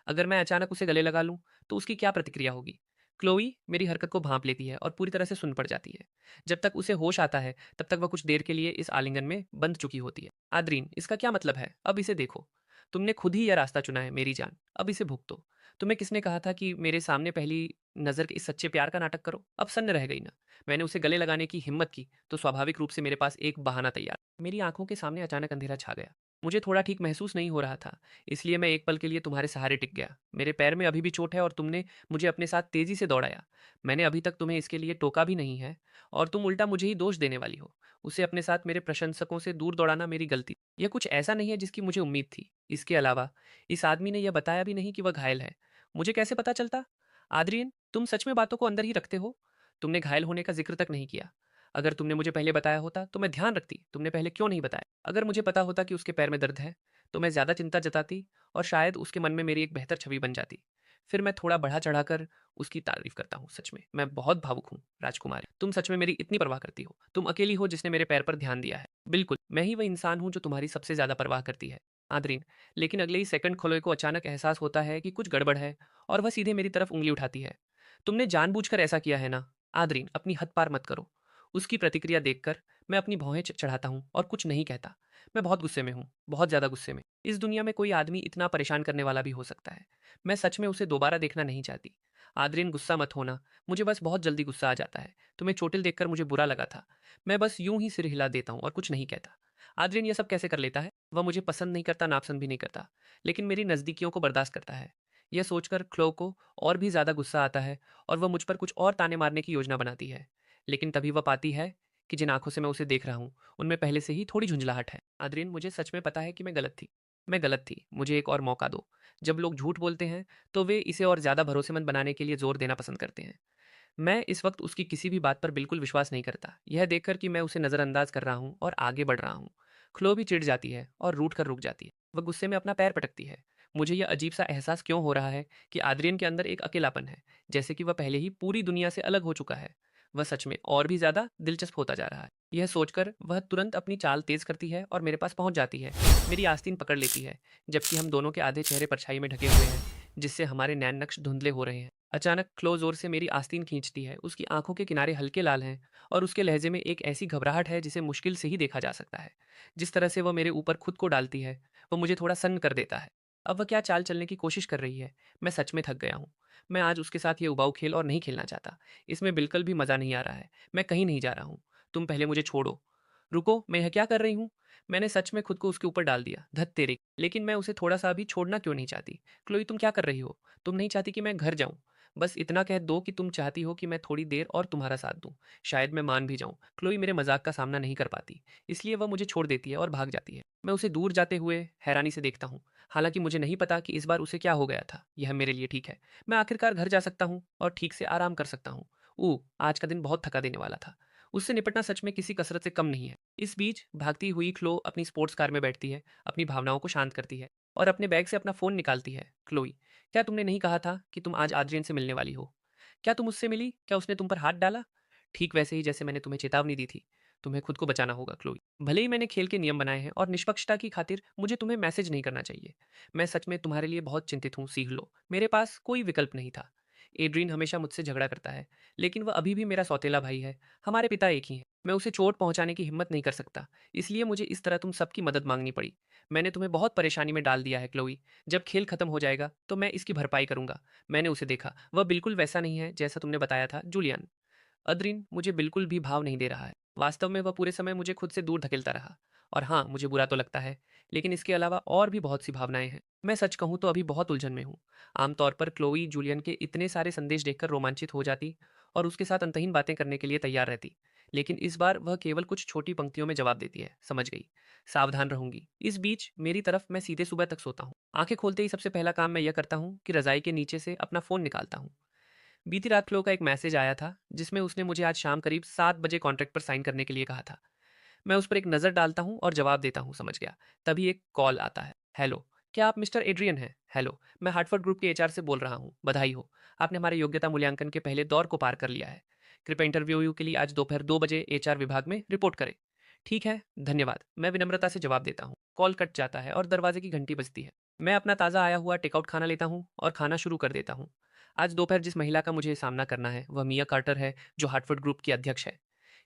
अगर मैं अचानक उसे गले लगा लूँ, तो उसकी क्या प्रतिक्रिया होगी? क्लोई मेरी हरकत को भाँप लेती है और पूरी तरह से सुन पड़ जाती है। जब तक उसे होश आता है, तब तक वह कुछ देर के लिए इस आलिंगन में बंध चुकी होती है। आद्रीन, इसका क्या मतलब है? अब इसे देखो। तुमने खुद ही यह रास्ता चुना है, मेरी जान। अब इसे भुगतो। तुम्हें किसने कहा था कि मेरे सामने पहली नज़र के इस सच्चे प्यार का नाटक करो? अब सन्न रह गई ना। मैंने उसे गले लगाने की हिम्मत की, तो स्वाभाविक रूप से मेरे पास एक बहाना तैयार। मेरी आँखों के सामने अचानक अंधेरा छा गया। मुझे थोड़ा ठीक महसूस नहीं हो रहा था, इसलिए मैं एक पल के लिए तुम्हारे सहारे टिक गया। मेरे पैर में अभी भी चोट है और तुमने मुझे अपने साथ तेज़ी से दौड़ाया। मैंने अभी तक तुम्हें इसके लिए टोका भी नहीं है और तुम उल्टा मुझे ही दोष देने वाली हो। उसे अपने साथ मेरे प्रशंसकों से दूर दौड़ाना मेरी गलती। यह कुछ ऐसा नहीं है जिसकी मुझे उम्मीद थी। इसके अलावा इस आदमी ने यह बताया भी नहीं कि वह घायल है। मुझे कैसे पता चलता? आद्रियन, तुम सच में बातों को अंदर ही रखते हो? तुमने घायल होने का ज़िक्र तक नहीं किया। अगर तुमने मुझे पहले बताया होता तो मैं ध्यान रखती। तुमने पहले क्यों नहीं बताया? अगर मुझे पता होता कि उसके पैर में दर्द है, तो मैं ज़्यादा चिंता जताती और शायद उसके मन में मेरी एक बेहतर छवि बन जाती। फिर मैं थोड़ा बढ़ा-चढ़ाकर उसकी तारीफ़ करता हूँ। सच में, मैं बहुत भावुक हूँ, राजकुमारी। तुम सच में मेरी इतनी परवाह करती हो। तुम अकेली हो जिसने मेरे पैर पर ध्यान दिया है। बिल्कुल, मैं ही वह इंसान हूँ जो तुम्हारी सबसे ज़्यादा परवाह करती है, आद्रीन। लेकिन अगले ही सेकंड खलोए को अचानक एहसास होता है कि कुछ गड़बड़ है और वह सीधे मेरी तरफ उँगली उठाती है। तुमने जानबूझकर ऐसा किया है ना? आद्रीन, अपनी हद पार मत करो। उसकी प्रतिक्रिया देखकर मैं अपनी भौहें चढ़ाता हूँ और कुछ नहीं कहता। मैं बहुत गुस्से में हूँ, बहुत ज़्यादा गुस्से में। इस दुनिया में कोई आदमी इतना परेशान करने वाला भी हो सकता है। मैं सच में उसे दोबारा देखना नहीं चाहती। आद्रिन, गुस्सा मत होना। मुझे बस बहुत जल्दी गुस्सा आ जाता है। तुम्हें चोटिल देखकर मुझे बुरा लगा था। मैं बस यूं ही सिर हिला देता हूँ और कुछ नहीं कहता। आद्रिन ये सब कैसे कर लेता है? वह मुझे पसंद नहीं करता, नापसंद भी नहीं करता, लेकिन मेरी नज़दीकियों को बर्दाश्त करता है। यह सोचकर क्लो को और भी ज़्यादा गुस्सा आता है और वह मुझ पर कुछ और ताने मारने की योजना बनाती है। लेकिन तभी वह पाती है कि जिन आंखों से मैं उसे देख रहा हूँ, उनमें पहले से ही थोड़ी झुंझलाहट है। आद्रिन, मुझे सच में पता है कि मैं गलत थी। मैं गलत थी। मुझे एक और मौका दो। जब लोग झूठ बोलते हैं, तो वे इसे और ज़्यादा भरोसेमंद बनाने के लिए ज़ोर देना पसंद करते हैं। मैं इस वक्त उसकी किसी भी बात पर बिल्कुल विश्वास नहीं करता। यह देखकर कि मैं उसे नज़रअंदाज कर रहा हूँ और आगे बढ़ रहा हूँ, ख्लो भी चिढ़ जाती है और रूठ कर रुक जाती है। वह गुस्से में अपना पैर पटकती है। मुझे यह अजीब सा एहसास क्यों हो रहा है कि आद्रियन के अंदर एक अकेलापन है, जैसे कि वह पहले ही पूरी दुनिया से अलग हो चुका है। वह सच में और भी ज़्यादा दिलचस्प होता जा रहा है। यह सोचकर वह तुरंत अपनी चाल तेज़ करती है और मेरे पास पहुंच जाती है। मेरी आस्तीन पकड़ लेती है, जबकि हम दोनों के आधे चेहरे परछाई में ढके हुए हैं, जिससे हमारे नैन नक्श धुंधले हो रहे हैं। अचानक क्लो जोर से मेरी आस्तीन खींचती है। उसकी आंखों के किनारे हल्के लाल हैं और उसके लहजे में एक ऐसी घबराहट है जिसे मुश्किल से ही देखा जा सकता है। जिस तरह से वह मेरे ऊपर खुद को डालती है, वह मुझे थोड़ा सन्न कर देता है। अब वह क्या चाल चलने की कोशिश कर रही है? मैं सच में थक गया हूँ। मैं आज उसके साथ ये उबाऊ खेल और नहीं खेलना चाहता। इसमें बिल्कुल भी मज़ा नहीं आ रहा है। मैं कहीं नहीं जा रहा हूँ। तुम पहले मुझे छोड़ो। रुको, मैं यह क्या कर रही हूँ? मैंने सच में खुद को उसके ऊपर डाल दिया। धत तेरे! लेकिन मैं उसे थोड़ा-सा भी छोड़ना क्यों नहीं चाहती? क्लोई, तुम क्या कर रही हो? तुम नहीं चाहती कि मैं घर जाऊँ? बस इतना कह दो कि तुम चाहती हो कि मैं थोड़ी देर और तुम्हारा साथ दूँ। शायद मैं मान भी जाऊँ। क्लोई मेरे मज़ाक का सामना नहीं कर पाती, इसलिए वह मुझे छोड़ देती है और भाग जाती है। मैं उसे दूर जाते हुए हैरानी से देखता हूँ। हालाँकि मुझे नहीं पता कि इस बार उसे क्या हो गया था। यह मेरे लिए ठीक है। मैं आखिरकार घर जा सकता हूँ और ठीक से आराम कर सकता हूँ। आज का दिन बहुत थका देने वाला था। उससे निपटना सच में किसी कसरत से कम नहीं है। इस बीच भागती हुई क्लो अपनी स्पोर्ट्स कार में बैठती है, अपनी भावनाओं को शांत करती है और अपने बैग से अपना फ़ोन निकालती है। क्लोई, क्या तुमने नहीं कहा था कि तुम आज आद्रियन से मिलने वाली हो? क्या तुम उससे मिली? क्या उसने तुम पर हाथ डाला? ठीक वैसे ही जैसे मैंने तुम्हें चेतावनी दी थी। तुम्हें खुद को बचाना होगा, क्लोई। भले ही मैंने खेल के नियम बनाए हैं और निष्पक्षता की खातिर मुझे तुम्हें मैसेज नहीं करना चाहिए। मैं सच में तुम्हारे लिए बहुत चिंतित हूँ, सीख लो। मेरे पास कोई विकल्प नहीं था। एड्रीन हमेशा मुझसे झगड़ा करता है, लेकिन वह अभी भी मेरा सौतेला भाई है। हमारे पिता एक ही हैं। मैं उसे चोट पहुंचाने की हिम्मत नहीं कर सकता, इसलिए मुझे इस तरह तुम सबकी मदद मांगनी पड़ी। मैंने तुम्हें बहुत परेशानी में डाल दिया है, क्लोई। जब खेल खत्म हो जाएगा तो मैं इसकी भरपाई करूंगा। मैंने उसे देखा, वह बिल्कुल वैसा नहीं है जैसा तुमने बताया था, जूलियन। अदरीन मुझे बिल्कुल भी भाव नहीं दे रहा है। वास्तव में वह पूरे समय मुझे खुद से दूर धकेलता रहा। और हाँ, मुझे बुरा तो लगता है, लेकिन इसके अलावा और भी बहुत सी भावनाएं हैं। मैं सच कहूँ तो अभी बहुत उलझन में हूँ। आमतौर पर क्लोई जूलियन के इतने सारे संदेश देखकर रोमांचित हो जाती और उसके साथ अंतहीन बातें करने के लिए तैयार रहती। लेकिन इस बार वह केवल कुछ छोटी पंक्तियों में जवाब देती है, समझ गई, सावधान रहूंगी। इस बीच मेरी तरफ मैं सीधे सुबह तक सोता हूँ। आंखें खोलते ही सबसे पहला काम मैं यह करता हूँ कि रजाई के नीचे से अपना फ़ोन निकालता हूँ। बीती रात फ्लो का एक मैसेज आया था, जिसमें उसने मुझे आज शाम करीब 7 बजे कॉन्ट्रैक्ट पर साइन करने के लिए कहा था। मैं उस पर एक नज़र डालता हूँ और जवाब देता हूँ, समझ गया। तभी एक कॉल आता है। हेलो, क्या आप मिस्टर एड्रियन हैं? हेलो, मैं हार्टफोर्ड ग्रुप के एचआर से बोल रहा हूँ। बधाई हो, आपने हमारे योग्यता मूल्यांकन के पहले दौर को पार कर लिया है। कृपया इंटरव्यू के लिए आज दोपहर 2 बजे एचआर विभाग में रिपोर्ट करें। ठीक है, धन्यवाद। मैं विनम्रता से जवाब देता हूँ। कॉल कट जाता है और दरवाजे की घंटी बजती है। मैं अपना ताज़ा आया हुआ टेकआउट खाना लेता हूँ और खाना शुरू कर देता हूँ। आज दोपहर जिस महिला का मुझे सामना करना है, वह मिया कार्टर है, जो हार्टफोर्ड ग्रुप की अध्यक्ष है।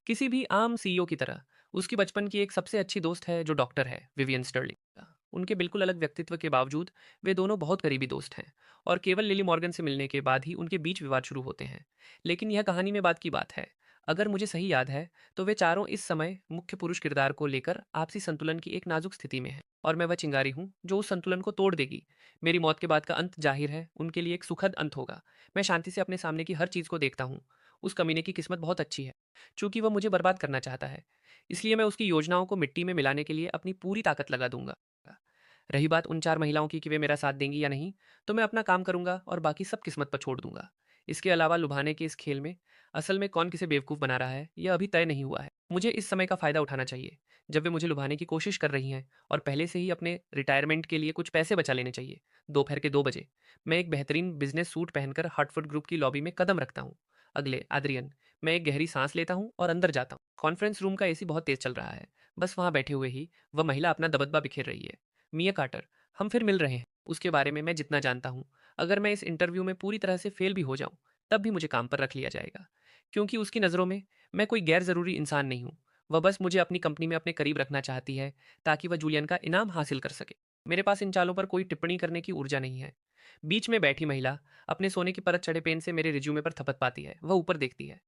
किसी भी आम सीईओ की तरह, उसकी बचपन की एक सबसे अच्छी दोस्त है, जो डॉक्टर है, विवियन स्टर्लिंग। उनके बिल्कुल अलग व्यक्तित्व के बावजूद, वे दोनों बहुत करीबी दोस्त हैं और केवल लिली मॉर्गन से मिलने के बाद ही उनके बीच विवाद शुरू होते हैं। लेकिन यह कहानी में बात की बात है। अगर मुझे सही याद है, तो वे चारों इस समय मुख्य पुरुष किरदार को लेकर आपसी संतुलन की एक नाजुक स्थिति में हैं और मैं वह चिंगारी हूँ जो उस संतुलन को तोड़ देगी। मेरी मौत के बाद का अंत जाहिर है उनके लिए एक सुखद अंत होगा। मैं शांति से अपने सामने की हर चीज़ को देखता हूँ। उस कमीने की किस्मत बहुत अच्छी है। चूंकि वह मुझे बर्बाद करना चाहता है, इसलिए मैं उसकी योजनाओं को मिट्टी में मिलाने के लिए अपनी पूरी ताकत लगा दूंगा। रही बात उन 4 महिलाओं की कि वे मेरा साथ देंगी या नहीं, तो मैं अपना काम करूंगा और बाकी सब किस्मत पर छोड़ दूंगा। इसके अलावा लुभाने के इस खेल में असल में कौन किसे बेवकूफ़ बना रहा है, यह अभी तय नहीं हुआ है। मुझे इस समय का फ़ायदा उठाना चाहिए, जब वे मुझे लुभाने की कोशिश कर रही हैं, और पहले से ही अपने रिटायरमेंट के लिए कुछ पैसे बचा लेने चाहिए। दोपहर के 2 बजे, मैं एक बेहतरीन बिज़नेस सूट पहनकर हार्टफोर्ड ग्रुप की लॉबी में कदम रखता हूँ। अगले आद्रियन, मैं एक गहरी सांस लेता हूँ और अंदर जाता हूँ। कॉन्फ्रेंस रूम का एसी बहुत तेज़ चल रहा है। बस वहाँ बैठे हुए ही वह महिला अपना दबदबा बिखेर रही है। मिया कार्टर, हम फिर मिल रहे हैं। उसके बारे में मैं जितना जानता हूँ, अगर मैं इस इंटरव्यू में पूरी तरह से फेल भी हो जाऊँ, तब भी मुझे काम पर रख लिया जाएगा। क्योंकि उसकी नज़रों में मैं कोई गैर ज़रूरी इंसान नहीं हूँ। वह बस मुझे अपनी कंपनी में अपने करीब रखना चाहती है, ताकि वह जूलियन का इनाम हासिल कर सके। मेरे पास इन चालों पर कोई टिप्पणी करने की ऊर्जा नहीं है। बीच में बैठी महिला अपने सोने की परत चढ़े पेन से मेरे रिज्यूमे पर थपथ पाती है। वह ऊपर देखती है।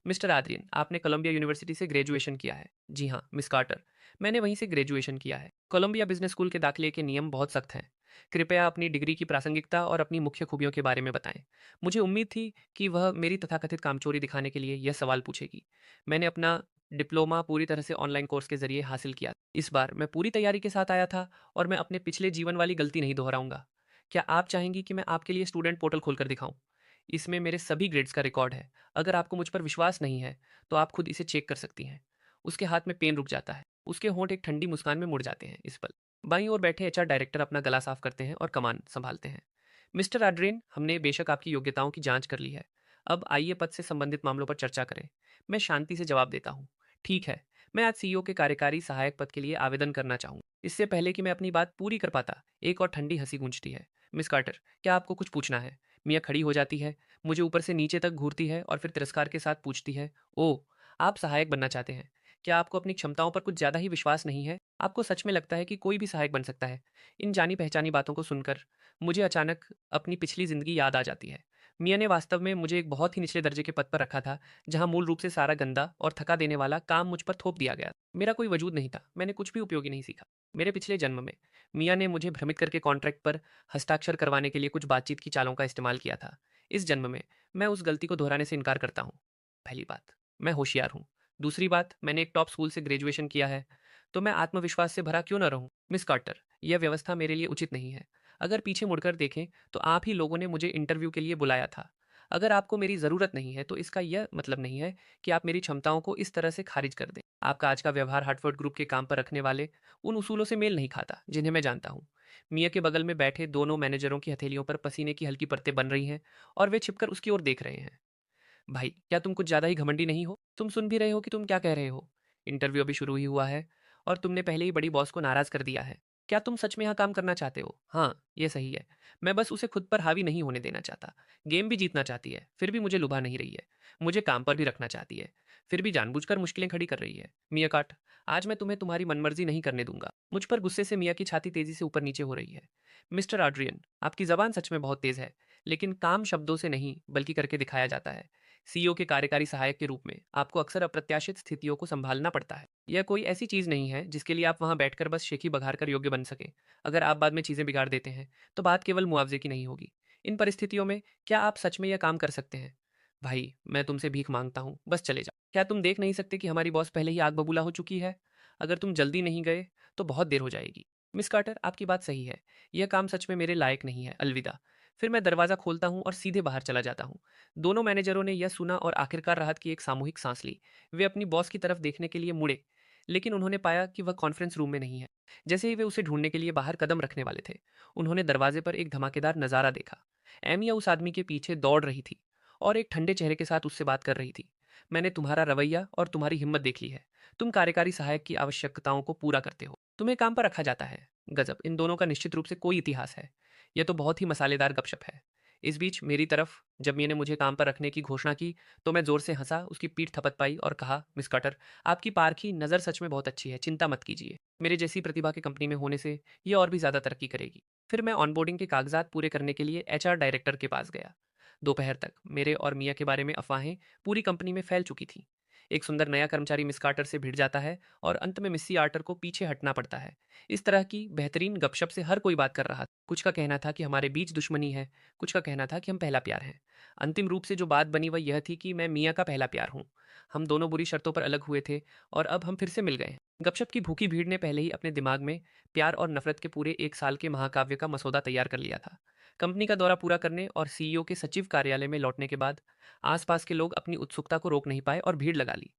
मिस्टर आद्रियन, आपने कोलंबिया यूनिवर्सिटी से ग्रेजुएशन किया है। जी हाँ, मिस कार्टर, मैंने वहीं से ग्रेजुएशन किया है। कोलंबिया बिजनेस स्कूल के दाखिले के नियम बहुत सख्त हैं। कृपया अपनी डिग्री की प्रासंगिकता और अपनी मुख्य खूबियों के बारे में बताएं। मुझे उम्मीद थी कि वह मेरी तथाकथित कामचोरी दिखाने के लिए यह सवाल पूछेगी। मैंने अपना डिप्लोमा पूरी तरह से ऑनलाइन कोर्स के जरिए हासिल किया। इस बार मैं पूरी तैयारी के साथ आया था और मैं अपने पिछले जीवन वाली गलती नहीं दोहराऊंगा। क्या आप चाहेंगी कि मैं आपके लिए स्टूडेंट पोर्टल खोलकर दिखाऊं? इसमें मेरे सभी ग्रेड्स का रिकॉर्ड है। अगर आपको मुझ पर विश्वास नहीं है, तो आप खुद इसे चेक कर सकती हैं। उसके हाथ में पेन रुक जाता है। उसके होंठ एक ठंडी मुस्कान में मुड़ जाते हैं इस पल। बाईं ओर बैठे एचआर डायरेक्टर अपना गला साफ करते हैं और कमान संभालते हैं। मिस्टर आड्रेन, हमने बेशक आपकी योग्यताओं की जांच कर ली है। अब आइए पद से संबंधित मामलों पर चर्चा करें। मैं शांति से जवाब देता हूँ। ठीक है, मैं आज सीईओ के कार्यकारी सहायक पद के लिए आवेदन करना चाहूँ। इससे पहले कि मैं अपनी बात पूरी कर पाता, एक और ठंडी हंसी गूंजती है। मिस कार्टर, क्या आपको कुछ पूछना है? मिया खड़ी हो जाती है, मुझे ऊपर से नीचे तक घूरती है और फिर तिरस्कार के साथ पूछती है, ओह, आप सहायक बनना चाहते हैं? क्या आपको अपनी क्षमताओं पर कुछ ज़्यादा ही विश्वास नहीं है? आपको सच में लगता है कि कोई भी सहायक बन सकता है? इन जानी पहचानी बातों को सुनकर मुझे अचानक अपनी पिछली ज़िंदगी याद आ जाती है। मिया ने वास्तव में मुझे एक बहुत ही निचले दर्जे के पद पर रखा था, जहाँ मूल रूप से सारा गंदा और थका देने वाला काम मुझ पर थोप दिया गया। मेरा कोई वजूद नहीं था, मैंने कुछ भी उपयोगी नहीं सीखा। मेरे पिछले जन्म में मिया ने मुझे भ्रमित करके कॉन्ट्रैक्ट पर हस्ताक्षर करवाने के लिए कुछ बातचीत की चालों का इस्तेमाल किया था। इस जन्म में मैं उस गलती को दोहराने से इनकार करता हूँ। पहली बात, मैं होशियार हूँ। दूसरी बात, मैंने एक टॉप स्कूल से ग्रेजुएशन किया है, तो मैं आत्मविश्वास से भरा क्यों न रहूं? मिस कार्टर, यह व्यवस्था मेरे लिए उचित नहीं है। अगर पीछे मुड़कर देखें, तो आप ही लोगों ने मुझे इंटरव्यू के लिए बुलाया था। अगर आपको मेरी ज़रूरत नहीं है, तो इसका यह मतलब नहीं है कि आप मेरी क्षमताओं को इस तरह से खारिज कर दें। आपका आज का व्यवहार हार्टफोर्ड ग्रुप के काम पर रखने वाले उन उसूलों से मेल नहीं खाता, जिन्हें मैं जानता हूँ। मिया के बगल में बैठे दोनों मैनेजरों की हथेलियों पर पसीने की हल्की परतें बन रही हैं और वे छिपकर उसकी ओर देख रहे हैं। भाई, क्या तुम कुछ ज़्यादा ही घमंडी नहीं हो? तुम सुन भी रहे हो कि तुम क्या कह रहे हो? इंटरव्यू अभी शुरू ही हुआ है और तुमने पहले ही बड़ी बॉस को नाराज़ कर दिया है। क्या तुम सच में यहाँ काम करना चाहते हो? हाँ, ये सही है। मैं बस उसे खुद पर हावी नहीं होने देना चाहता। गेम भी जीतना चाहती है, फिर भी मुझे लुभा नहीं रही है। मुझे काम पर भी रखना चाहती है, फिर भी जानबूझकर मुश्किलें खड़ी कर रही है। मिया काट, आज मैं तुम्हें तुम्हारी मनमर्जी नहीं करने दूंगा। मुझ पर गुस्से से मिया की छाती तेजी से ऊपर नीचे हो रही है। मिस्टर आड्रियन, आपकी जबान सच में बहुत तेज है, लेकिन काम शब्दों से नहीं बल्कि करके दिखाया जाता है। सीईओ के कार्यकारी सहायक के रूप में आपको अक्सर अप्रत्याशित स्थितियों को संभालना पड़ता है। यह कोई ऐसी चीज नहीं है जिसके लिए आप वहां बैठकर बस शेखी बघार कर योग्य बन सके। अगर आप बाद में चीजें बिगाड़ देते हैं, तो बात केवल मुआवजे की नहीं होगी। इन परिस्थितियों में क्या आप सच में यह काम कर सकते हैं? भाई, मैं तुमसे भीख मांगता हूँ, बस चले जाओ। क्या तुम देख नहीं सकते कि हमारी बॉस पहले ही आग बबूला हो चुकी है? अगर तुम जल्दी नहीं गए, तो बहुत देर हो जाएगी। मिस कार्टर, आपकी बात सही है। यह काम सच में मेरे लायक नहीं है। अलविदा। फिर मैं दरवाज़ा खोलता हूँ और सीधे बाहर चला जाता हूँ। दोनों मैनेजरों ने यह सुना और आखिरकार राहत की एक सामूहिक सांस ली। वे अपनी बॉस की तरफ देखने के लिए मुड़े, लेकिन उन्होंने पाया कि वह कॉन्फ्रेंस रूम में नहीं है। जैसे ही वे उसे ढूंढने के लिए बाहर कदम रखने वाले थे, उन्होंने दरवाजे पर एक धमाकेदार नज़ारा देखा। एमिया उस आदमी के पीछे दौड़ रही थी और एक ठंडे चेहरे के साथ उससे बात कर रही थी। मैंने तुम्हारा रवैया और तुम्हारी हिम्मत देख ली है। तुम कार्यकारी सहायक की आवश्यकताओं को पूरा करते हो, तुम्हें काम पर रखा जाता है। गजब, इन दोनों का निश्चित रूप से कोई इतिहास है। यह तो बहुत ही मसालेदार गपशप है। इस बीच मेरी तरफ जब मीया ने मुझे काम पर रखने की घोषणा की तो मैं जोर से हंसा, उसकी पीठ थपथ पाई और कहा, मिस कटर, आपकी पारखी नज़र सच में बहुत अच्छी है, चिंता मत कीजिए। मेरे जैसी प्रतिभा के कंपनी में होने से ये और भी ज़्यादा तरक्की करेगी। फिर मैं ऑनबोर्डिंग के कागजात पूरे करने के लिए एचआर डायरेक्टर के पास गया। दोपहर तक मेरे और मिया के बारे में अफवाहें पूरी कंपनी में फैल चुकी थीं। एक सुंदर नया कर्मचारी मिस कार्टर से भिड़ जाता है और अंत में मिस्सी आर्टर को पीछे हटना पड़ता है। इस तरह की बेहतरीन गपशप से हर कोई बात कर रहा था। कुछ का कहना था कि हमारे बीच दुश्मनी है, कुछ का कहना था कि हम पहला प्यार हैं। अंतिम रूप से जो बात बनी वह यह थी कि मैं मिया का पहला प्यार हूँ। हम दोनों बुरी शर्तों पर अलग हुए थे और अब हम फिर से मिल गए हैं। गपशप की भूखी भीड़ ने पहले ही अपने दिमाग में प्यार और नफरत के पूरे एक साल के महाकाव्य का मसौदा तैयार कर लिया था। कंपनी का दौरा पूरा करने और सीईओ के सचिव कार्यालय में लौटने के बाद आसपास के लोग अपनी उत्सुकता को रोक नहीं पाए और भीड़ लगा ली।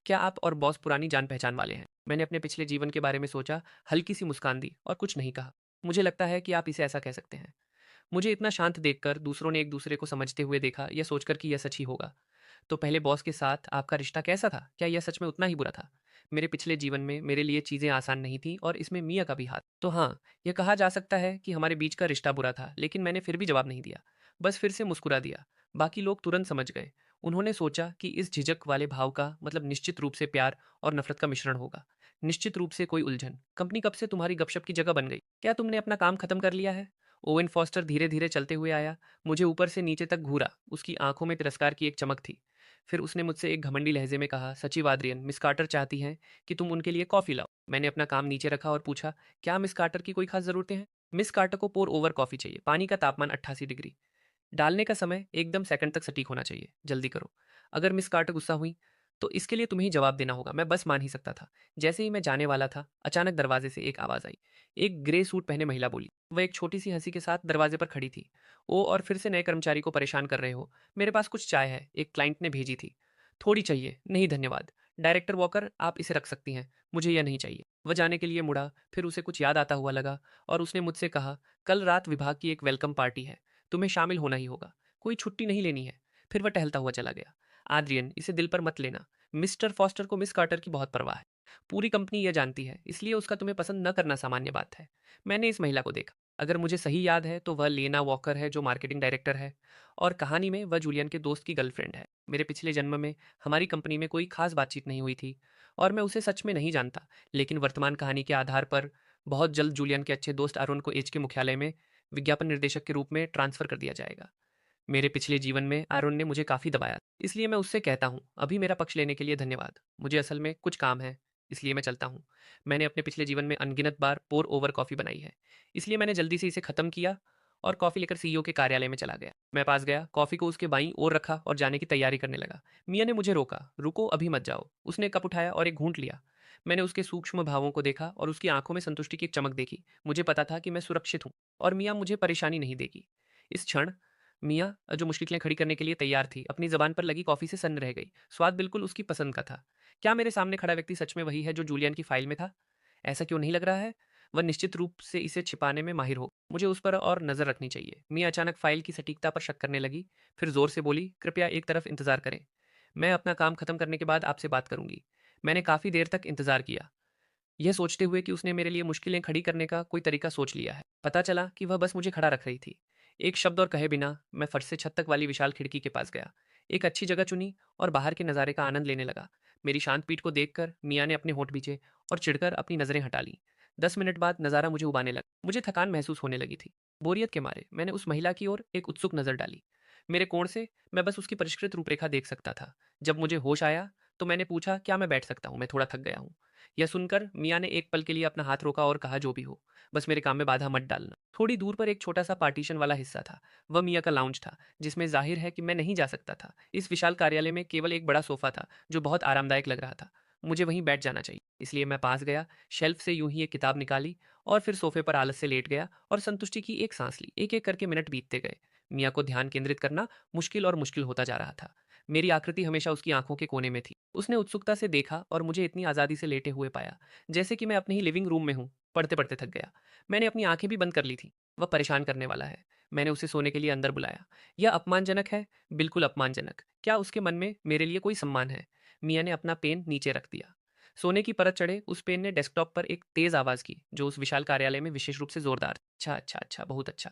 क्या आप और बॉस पुरानी जान पहचान वाले हैं? मैंने अपने पिछले जीवन के बारे में सोचा, हल्की सी मुस्कान दी और कुछ नहीं कहा। मुझे लगता है कि आप इसे ऐसा कह सकते हैं। मुझे इतना शांत देखकर दूसरों ने एक दूसरे को समझते हुए देखा, यह सोचकर कि यह सच ही होगा। तो पहले बॉस के साथ आपका रिश्ता कैसा था? क्या यह सच में उतना ही बुरा था? मेरे पिछले जीवन में मेरे लिए चीज़ें आसान नहीं थी और इसमें मिया का भी हाथ। तो हाँ, यह कहा जा सकता है कि हमारे बीच का रिश्ता बुरा था, लेकिन मैंने फिर भी जवाब नहीं दिया। बस फिर से मुस्कुरा दिया। बाकी लोग तुरंत समझ गए। उन्होंने सोचा कि इस झिझक वाले भाव का मतलब निश्चित रूप से प्यार और नफरत का मिश्रण होगा। निश्चित रूप से कोई उलझन। कंपनी कब से तुम्हारी गपशप की जगह बन गई? क्या तुमने अपना काम खत्म कर लिया है? ओवेन फॉस्टर धीरे धीरे चलते हुए आया। मुझे ऊपर से नीचे तक घूरा। उसकी आंखों में तिरस्कार की एक चमक थी। फिर उसने मुझसे एक घमंडी लहजे में कहा, सचिव आद्रियन, मिस कार्टर चाहती हैं कि तुम उनके लिए कॉफ़ी लाओ। मैंने अपना काम नीचे रखा और पूछा, क्या मिस कार्टर की कोई खास ज़रूरतें हैं? मिस कार्टर को पोर ओवर कॉफ़ी चाहिए, पानी का तापमान 88 डिग्री। डालने का समय एकदम सेकंड तक सटीक होना चाहिए, जल्दी करो। अगर मिस कार्टर गुस्सा हुई तो इसके लिए तुम्हें ही जवाब देना होगा, मैं बस मान ही सकता था। जैसे ही मैं जाने वाला था अचानक दरवाजे से एक आवाज़ आई। एक ग्रे सूट पहने महिला बोली। वह एक छोटी सी हंसी के साथ दरवाजे पर खड़ी थी। ओ, और फिर से नए कर्मचारी को परेशान कर रहे हो? मेरे पास कुछ चाय है, एक क्लाइंट ने भेजी थी। थोड़ी चाहिए, नहीं धन्यवाद। डायरेक्टर वॉकर, आप इसे रख सकती हैं, मुझे यह नहीं चाहिए। वह जाने के लिए मुड़ा, फिर उसे कुछ याद आता हुआ लगा और उसने मुझसे कहा, कल रात विभाग की एक वेलकम पार्टी है, तुम्हें शामिल होना ही होगा, कोई छुट्टी नहीं लेनी है। फिर वह टहलता हुआ चला गया। आद्रियन, इसे दिल पर मत लेना। मिस्टर फॉस्टर को मिस कार्टर की बहुत परवाह है। पूरी कंपनी यह जानती है, इसलिए उसका तुम्हें पसंद न करना सामान्य बात है। मैंने इस महिला को देखा। अगर मुझे सही याद है तो वह लेना वॉकर है जो मार्केटिंग डायरेक्टर है, और कहानी में वह जूलियन के दोस्त की गर्लफ्रेंड है। मेरे पिछले जन्म में हमारी कंपनी में कोई खास बातचीत नहीं हुई थी और मैं उसे सच में नहीं जानता, लेकिन वर्तमान कहानी के आधार पर बहुत जल्द जूलियन के अच्छे दोस्त अरुण को एच के मुख्यालय में विज्ञापन निर्देशक के रूप में ट्रांसफर कर दिया जाएगा। मेरे पिछले जीवन में अरुण ने मुझे काफ़ी दबाया, इसलिए मैं उससे कहता हूँ, अभी मेरा पक्ष लेने के लिए धन्यवाद। मुझे असल में कुछ काम है, इसलिए मैं चलता हूँ। मैंने अपने पिछले जीवन में अनगिनत बार पोर ओवर कॉफ़ी बनाई है, इसलिए मैंने जल्दी से इसे ख़त्म किया और कॉफ़ी लेकर सीईओ के कार्यालय में चला गया। मैं पास गया, कॉफ़ी को उसके बाईं ओर रखा और जाने की तैयारी करने लगा। मिया ने मुझे रोका, रुको, अभी मत जाओ। उसने कप उठाया और एक घूंट लिया। मैंने उसके सूक्ष्म भावों को देखा और उसकी आंखों में संतुष्टि की एक चमक देखी। मुझे पता था कि मैं सुरक्षित हूँ और मिया मुझे परेशानी नहीं देगी। इस क्षण मिया, जो मुश्किलें खड़ी करने के लिए तैयार थी, अपनी ज़बान पर लगी कॉफ़ी से सन्न रह गई। स्वाद बिल्कुल उसकी पसंद का था। क्या मेरे सामने खड़ा व्यक्ति सच में वही है जो जूलियन की फ़ाइल में था? ऐसा क्यों नहीं लग रहा है? वह निश्चित रूप से इसे छिपाने में माहिर हो। मुझे उस पर और नज़र रखनी चाहिए। मिया अचानक फ़ाइल की सटीकता पर शक करने लगी, फिर ज़ोर से बोली, कृपया एक तरफ इंतज़ार करें। मैं अपना काम ख़त्म करने के बाद आपसे बात करूँगी। मैंने काफ़ी देर तक इंतज़ार किया, यह सोचते हुए कि उसने मेरे लिए मुश्किलें खड़ी करने का कोई तरीका सोच लिया है। पता चला कि वह बस मुझे खड़ा रख रही थी। एक शब्द और कहे बिना मैं फर्श से छत तक वाली विशाल खिड़की के पास गया। एक अच्छी जगह चुनी और बाहर के नज़ारे का आनंद लेने लगा। मेरी शांत पीठ को देखकर मियाँ ने अपने होंठ भींचे और चिढ़कर अपनी नज़रें हटा लीं। 10 मिनट बाद नज़ारा मुझे उबाने लगा। मुझे थकान महसूस होने लगी थी। बोरियत के मारे मैंने उस महिला की ओर एक उत्सुक नज़र डाली। मेरे कोण से मैं बस उसकी परिष्कृत रूपरेखा देख सकता था। जब मुझे होश आया तो मैंने पूछा, क्या मैं बैठ सकता हूँ? मैं थोड़ा थक गया हूँ। यह सुनकर मियाँ ने एक पल के लिए अपना हाथ रोका और कहा, जो भी हो, बस मेरे काम में बाधा मत डालना। थोड़ी दूर पर एक छोटा सा पार्टीशन वाला हिस्सा था। वह मियाँ का लाउंज था, जिसमें जाहिर है कि मैं नहीं जा सकता था। इस विशाल कार्यालय में केवल एक बड़ा सोफा था जो बहुत आरामदायक लग रहा था। मुझे वहीं बैठ जाना चाहिए, इसलिए मैं पास गया, शेल्फ से यूं ही एक किताब निकाली और फिर सोफे पर आलस से लेट गया और संतुष्टि की एक सांस ली। एक एक करके मिनट बीतते गए। मियाँ को ध्यान केंद्रित करना मुश्किल और मुश्किल होता जा रहा था। मेरी आकृति हमेशा उसकी आंखों के कोने में थी। उसने उत्सुकता से देखा और मुझे इतनी आज़ादी से लेटे हुए पाया, जैसे कि मैं अपने ही लिविंग रूम में हूँ। पढ़ते पढ़ते थक गया। मैंने अपनी आंखें भी बंद कर ली थी। वह परेशान करने वाला है। मैंने उसे सोने के लिए अंदर बुलाया। यह अपमानजनक है, बिल्कुल अपमानजनक। क्या उसके मन में मेरे लिए कोई सम्मान है? मिया ने अपना पेन नीचे रख दिया। सोने की परत चढ़े उस पेन ने डेस्कटॉप पर एक तेज आवाज की, जो उस विशाल कार्यालय में विशेष रूप से जोरदार थी। अच्छा अच्छा अच्छा, बहुत अच्छा।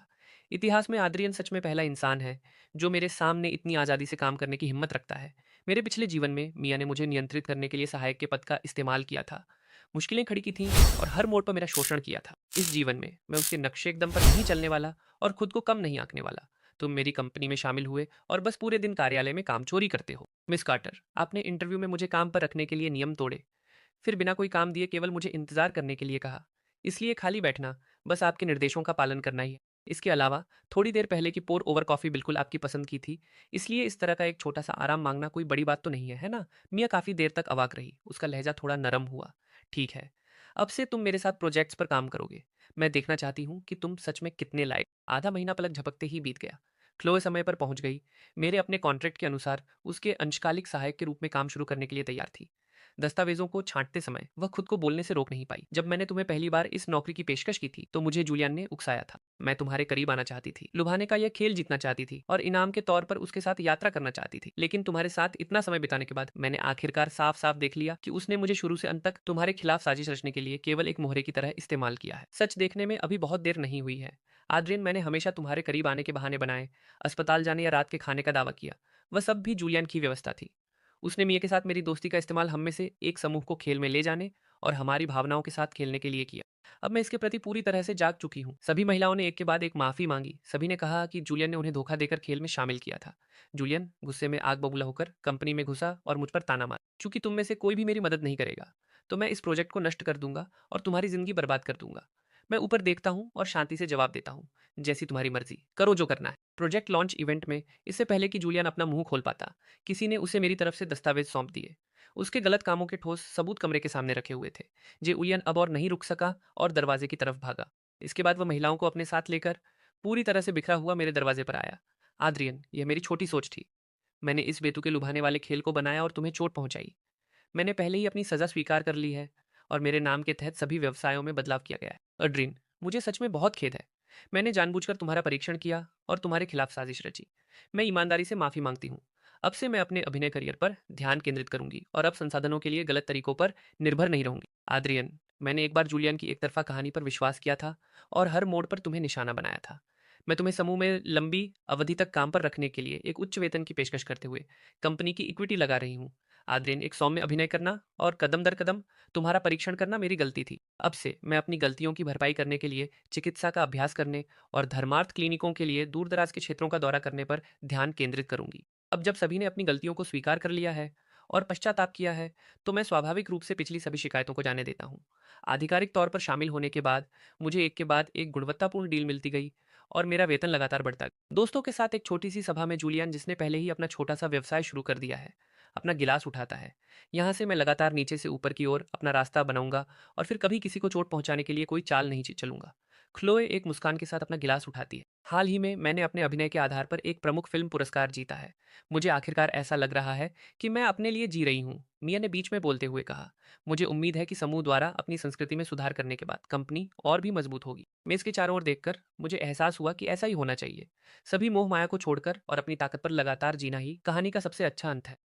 इतिहास में आद्रियन सच में पहला इंसान है जो मेरे सामने इतनी आज़ादी से काम करने की हिम्मत रखता है। मेरे पिछले जीवन में मिया ने मुझे नियंत्रित करने के लिए सहायक के पद का इस्तेमाल किया था, मुश्किलें खड़ी की थीं और हर मोड़ पर मेरा शोषण किया था। इस जीवन में मैं उसके नक्शे एकदम पर नहीं चलने वाला और खुद को कम नहीं आंकने वाला। तुम मेरी कंपनी में शामिल हुए और बस पूरे दिन कार्यालय में काम चोरी करते हो। मिस कार्टर, आपने इंटरव्यू में मुझे काम पर रखने के लिए नियम तोड़े, फिर बिना कोई काम दिए केवल मुझे इंतजार करने के लिए कहा। इसलिए खाली बैठना बस आपके निर्देशों का पालन करना ही है। इसके अलावा थोड़ी देर पहले की पोर ओवर कॉफ़ी बिल्कुल आपकी पसंद की थी, इसलिए इस तरह का एक छोटा सा आराम मांगना कोई बड़ी बात तो नहीं है, है ना? मिया काफ़ी देर तक अवाक रही, उसका लहजा थोड़ा नरम हुआ। ठीक है, अब से तुम मेरे साथ प्रोजेक्ट्स पर काम करोगे। मैं देखना चाहती हूँ कि तुम सच में कितने लायक। आधा महीना पलक झपकते ही बीत गया। क्लोए समय पर पहुंच गई। मेरे अपने कॉन्ट्रैक्ट के अनुसार उसके अंशकालिक सहायक के रूप में काम शुरू करने के लिए तैयार थी। दस्तावेजों को छांटते समय वह खुद को बोलने से रोक नहीं पाई। जब मैंने तुम्हें पहली बार इस नौकरी की पेशकश की थी तो मुझे जूलियन ने उकसाया था। मैं तुम्हारे करीब आना चाहती थी, लुभाने का यह खेल जीतना चाहती थी और इनाम के तौर पर उसके साथ यात्रा करना चाहती थी। लेकिन तुम्हारे साथ इतना समय बिताने के बाद मैंने आखिरकार साफ साफ देख लिया कि उसने मुझे शुरू से अंत तक तुम्हारे खिलाफ साजिश रचने के लिए केवल एक मोहरे की तरह इस्तेमाल किया है। सच देखने में अभी बहुत देर नहीं हुई है। आद्रियन, मैंने हमेशा तुम्हारे करीब आने के बहाने बनाए, अस्पताल जाने या रात के खाने का दावा किया। वह सब भी जूलियन की व्यवस्था थी। उसने मिया के साथ मेरी दोस्ती का इस्तेमाल हम में से एक समूह को खेल में ले जाने और हमारी भावनाओं के साथ खेलने के लिए किया। अब मैं इसके प्रति पूरी तरह से जाग चुकी हूँ। सभी महिलाओं ने एक के बाद एक माफी मांगी। सभी ने कहा कि जूलियन ने उन्हें धोखा देकर खेल में शामिल किया था। जूलियन गुस्से में आग बबूला होकर कंपनी में घुसा और मुझ पर ताना मारा। चूंकि तुम में से कोई भी मेरी मदद नहीं करेगा, तो मैं इस प्रोजेक्ट को नष्ट कर दूंगा और तुम्हारी जिंदगी बर्बाद कर दूंगा। मैं ऊपर देखता हूँ और शांति से जवाब देता हूँ, जैसी तुम्हारी मर्जी, करो जो करना है। प्रोजेक्ट लॉन्च इवेंट में इससे पहले कि जूलियन अपना मुंह खोल पाता, किसी ने उसे मेरी तरफ से दस्तावेज सौंप दिए। उसके गलत कामों के ठोस सबूत कमरे के सामने रखे हुए थे। जूलियन अब और नहीं रुक सका और दरवाजे की तरफ भागा। इसके बाद वह महिलाओं को अपने साथ लेकर पूरी तरह से बिखरा हुआ मेरे दरवाजे पर आया। आद्रियन, यह मेरी छोटी सोच थी। मैंने इस बेतुके लुभाने वाले खेल को बनाया और तुम्हें चोट पहुंचाई। मैंने पहले ही अपनी सज़ा स्वीकार कर ली है और मेरे नाम के तहत सभी व्यवसायों में बदलाव किया गया है। अड्रीन, मुझे सच में बहुत खेद है। मैंने जानबूझकर तुम्हारा परीक्षण किया और तुम्हारे खिलाफ साजिश रची। मैं ईमानदारी से माफ़ी मांगती हूँ। अब से मैं अपने अभिनय करियर पर ध्यान केंद्रित करूंगी और अब संसाधनों के लिए गलत तरीकों पर निर्भर नहीं रहूंगी। आद्रियन, मैंने एक बार जूलियन की एक तरफा कहानी पर विश्वास किया था और हर मोड़ पर तुम्हें निशाना बनाया था। मैं तुम्हें समूह में लंबी अवधि तक काम पर रखने के लिए एक उच्च वेतन की पेशकश करते हुए कंपनी की इक्विटी लगा रही हूँ। आद्रियन, एक सौम्य अभिनय करना और कदम दर कदम तुम्हारा परीक्षण करना मेरी गलती थी। अब से मैं अपनी गलतियों की भरपाई करने के लिए चिकित्सा का अभ्यास करने और धर्मार्थ क्लिनिकों के लिए दूर दराज के क्षेत्रों का दौरा करने पर ध्यान केंद्रित करूंगी। अब जब सभी ने अपनी गलतियों को स्वीकार कर लिया है और पश्चाताप किया है, तो मैं स्वाभाविक रूप से पिछली सभी शिकायतों को जाने देता हूँ। आधिकारिक तौर पर शामिल होने के बाद मुझे एक के बाद एक गुणवत्तापूर्ण डील मिलती गई और मेरा वेतन लगातार बढ़ता गया। दोस्तों के साथ एक छोटी सी सभा में जूलियन, जिसने पहले ही अपना छोटा सा व्यवसाय शुरू कर दिया है, अपना गिलास उठाता है। यहाँ से मैं लगातार नीचे से ऊपर की ओर अपना रास्ता बनाऊंगा और फिर कभी किसी को चोट पहुंचाने के लिए कोई चाल नहीं चलूंगा। क्लोए एक मुस्कान के साथ अपना गिलास उठाती है। हाल ही में मैंने अपने अभिनय के आधार पर एक प्रमुख फिल्म पुरस्कार जीता है। मुझे आखिरकार ऐसा लग रहा है कि मैं अपने लिए जी रही हूँ, मिया ने बीच में बोलते हुए कहा। मुझे उम्मीद है कि समूह द्वारा अपनी संस्कृति में सुधार करने के बाद कंपनी और भी मजबूत होगी। मेज के चारों ओर देखकर मुझे एहसास हुआ कि ऐसा ही होना चाहिए। सभी मोह माया को छोड़कर और अपनी ताकत पर लगातार जीना ही कहानी का सबसे अच्छा अंत है।